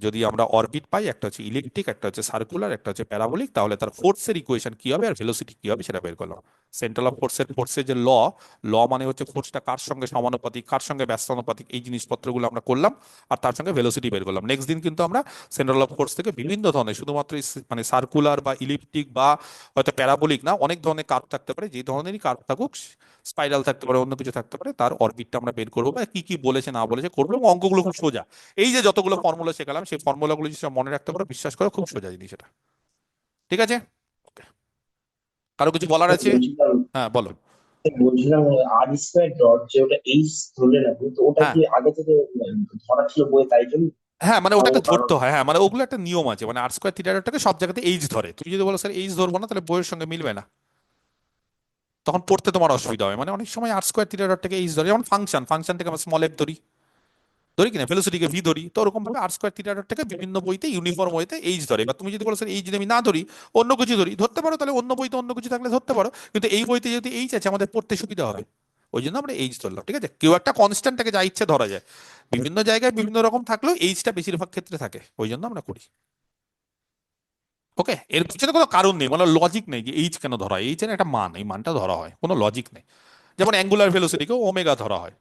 যদি আমরা অরবিট পাই, একটা হচ্ছে ইলিপ্টিক, একটা হচ্ছে সার্কুলার, একটা হচ্ছে প্যারাবোলিক, তাহলে তার ফোর্সের ইকুয়েশন কি হবে আর ভেলোসিটি কি হবে সেটা বের করলাম। সেন্ট্রাল অফ ফোর্সের যে ল মানে হচ্ছে ফোর্সটা কার সঙ্গে সমানুপাতিক, কার সঙ্গে ব্যস্তানুপাতিক, এই জিনিসপত্রগুলো আমরা করলাম, আর তার সঙ্গে ভেলোসিটি বের করলাম। নেক্সট দিন কিন্তু আমরা সেন্ট্রাল অফ ফোর্স থেকে বিভিন্ন ধরনের, শুধুমাত্র মানে সার্কুলার বা ইলিপ্টিক বা হয়তো প্যারাবোলিক না, অনেক ধরনের কার্ভ থাকতে পারে, যে ধরনেরই কার্ভ থাকুক, স্পাইরাল থাকতে পারে, অন্য কিছু থাকতে পারে, তার অরবিটটা আমরা বের করবো বা কি কি বলেছে না বলেছে করবো। এবং অঙ্কগুলো খুব সোজা, এই যে যতগুলো ফর্মুলা শেখালাম সেই ফর্মুলাগুলো যদি সব মনে রাখতে পারো, বিশ্বাস করো খুব সোজা জিনিস এটা। ঠিক আছে, কারো কিছু বলার আছে? বলছিলাম হ্যাঁ বলো। বলছিলাম আর স্কোয়ার ডট যে ওটা এইচ ধরলেন আপনি, তো ওটা হ্যাঁ কি আগে থেকে ধরা ছিল বইয়ে তাই জন্য? হ্যাঁ, মানে ওটাকে কারণ ধরতে হয়, হ্যাঁ মানে ওগুলো একটা নিয়ম আছে, মানে আর স্কোয়ার থিটাটাকে সব জায়গাতে এইচ ধরে। তুমি যদি বলো স্যার এইচ ধরবো না, তাহলে বইয়ের সঙ্গে মিলবে না, তখন পড়তে তোমার অসুবিধা হয়। মানে অনেক সময় আর স্কোয়ার থিটাটাকে এইচ ধরে, যেমন ফাংশন থেকে আমরা স্মল এফ ধরি, কিনা ভেলোসিটিকে ভি ধরি, তো ওরকম ভাবে আর স্কোয়ার থিটাটাকে বিভিন্ন বইতে ইউনিফর্ম ওয়েতে এইচ ধরে। বা তুমি যদি বলো স্যার এইচ যদি আমি না ধরি, অন্য কিছু ধরি, ধরতে পারো, তাহলে অন্য বইতে অন্য কিছু থাকলে ধরতে পারো, কিন্তু এই বইতে যেহেতু এইচ আছে আমাদের পড়তে সুবিধা হবে, ওই জন্য আমরা এইচ ধরলাম। ঠিক আছে, কেউ একটা কনস্ট্যান্টটাকে যা ইচ্ছে ধরা যায়, বিভিন্ন জায়গায় বিভিন্ন রকম থাকলেও এইচটা বেশিরভাগ ক্ষেত্রে থাকে, ওই জন্য আমরা করি। ওকে, এর পিছনে কোনো কারণ নেই, মানে লজিক নেই যে এইচ কেন ধরা হয়, এইচ এর একটা মান, এই মানটা ধরা হয়, কোনো লজিক নেই। যেমন অ্যাঙ্গুলার ভেলোসিটিকে ওমেগা ধরা হয়,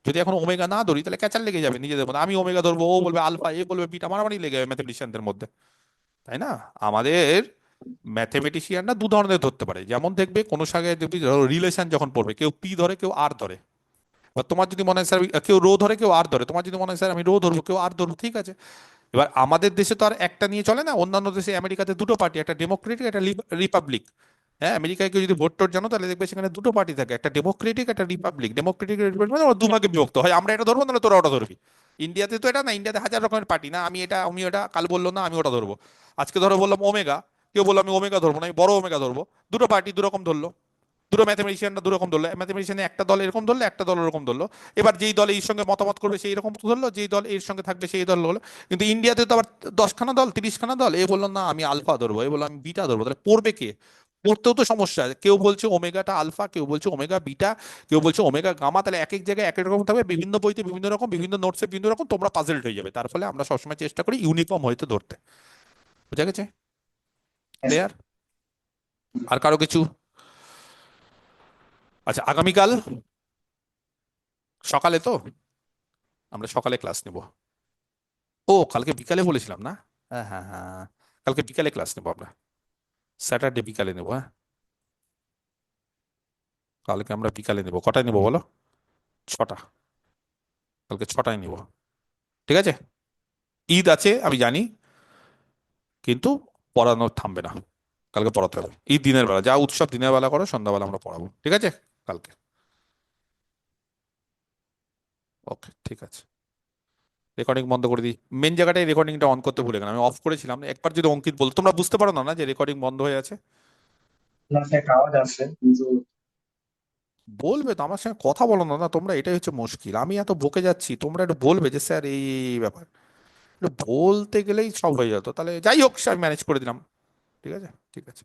যদি এখন ওমেগা না ধরি তাহলে ক্যাচার লেগে যাবে নিজেদের মধ্যে, আমি ওমেগা ধরবো, ও বলবে আলফা, এ বলবে বিটা, মারামারি লেগে যাবে ম্যাথমেটিশিয়ানদের মধ্যে, তাই না? আমাদের ম্যাথমেটিশিয়ানরা দু ধরনের ধরতে পারে, যেমন দেখবে কোনো জায়গায় দেখবি রিলেশন যখন পড়বে, কেউ পি ধরে কেউ আর ধরে। বা তোমার যদি মনে হয় স্যার কেউ রো ধরে কেউ আর ধরে, তোমার যদি মনে হয় স্যার আমি রো ধরবো কেউ আর ধরবো, ঠিক আছে। এবার আমাদের দেশে তো আর একটা নিয়ে চলে না, অন্যান্য দেশে আমেরিকাতে দুটো পার্টি, একটা ডেমোক্রেটিক একটা রিপাবলিক। হ্যাঁ, আমেরিকায় কেউ যদি ভোট টোট জানো তাহলে দেখবে সেখানে দুটো পার্টি থাকে, একটা ডেমোক্রেটিক একটা রিপাবলিক। ডেমোক্রেটিক মানে ওরা দুভাগে বিভক্ত হয়, আমরা এটা ধরবো নাহলে তোরা ওটা ধরবি। ইন্ডিয়াতে তো এটা না, ইন্ডিয়াতে হাজার রকমের পার্টি, না আমি এটা আমি ওটা, কাল বললো না আমি ওটা ধরবো, আজকে ধরো বললাম ওমেগা, কেউ বললো আমি ওমেগা ধরবো না আমি বড় ওমেগা ধরবো, দুটো পার্টি দু রকম ধরলো, দুটো ম্যাথমেটিশিয়ানরা দু রকম ধরলো, ম্যাথমেটিশিয়ানে একটা দল এরকম ধরলো, একটা দল ওরকম ধরলো। এবার যেই দল এর সঙ্গে মতামত করবে সেই রকম ধরলো, যেই দল এর সঙ্গে থাকবে সেই দল হলো। কিন্তু ইন্ডিয়াতে তো আবার 10খানা দল 30খানা দল, এ বললো না আমি আলফা ধরবো, এ বললো আমি বিটা ধরবো, তাহলে পড়বে কে? পড়তেও তো সমস্যা, কেউ বলছে ওমেগাটা আলফা, কেউ বলছে ওমেগা বিটা, কেউ বলছে ওমেগা গামা, তাহলে এক এক জায়গায় এক এক রকম থাকবে, বিভিন্ন বইতে বিভিন্ন রকম, বিভিন্ন নোটসে বিভিন্ন রকম, তোমরা পাজলড হয়ে যাবে। তার ফলে আমরা সবসময় চেষ্টা করি ইউনিফর্ম হইতে ধরতে। বুঝা গেছে? ক্লিয়ার? আর কারো কিছু? আচ্ছা, আগামীকাল সকালে তো আমরা সকালে ক্লাস নেব। ও কালকে বিকালে বলেছিলাম না? হ্যাঁ হ্যাঁ হ্যাঁ, কালকে বিকালে ক্লাস নেবো আমরা, স্যাটারডে বিকালে নেবো। হ্যাঁ, কালকে আমরা বিকালে নেবো। কটায় নেবো বলো? 6টা, কালকে 6টায় নেবো। ঠিক আছে, ঈদ আছে আমি জানি, কিন্তু পড়ানো থামবে না, কালকে পড়াতে হবে। ঈদ দিনের বেলা, যা উৎসব দিনের বেলা করো, সন্ধ্যাবেলা আমরা পড়াবো। ঠিক আছে কালকে? ওকে ঠিক আছে, রেকর্ডিং বন্ধ করে দিই। মেন জায়গাটায় রেকর্ডিংটা অন করতে ভুলে গেলাম, আমি অফ করেছিলাম। একবার যদি অঙ্কিত বল, তোমরা বুঝতে পারো না না যে রেকর্ডিং বন্ধ হয়ে আছে? না স্যার একটা আওয়াজ আসছে কিন্তু বলবে তো, আমার সঙ্গে কথা বলো না না তোমরা, এটাই হচ্ছে মুশকিল। আমি এত বকে যাচ্ছি, তোমরা একটু বলবে যে স্যার এই এই ব্যাপার, একটু বলতে গেলেই সব হয়ে যেত। তাহলে যাই হোক, আমি ম্যানেজ করে দিলাম। ঠিক আছে ঠিক আছে।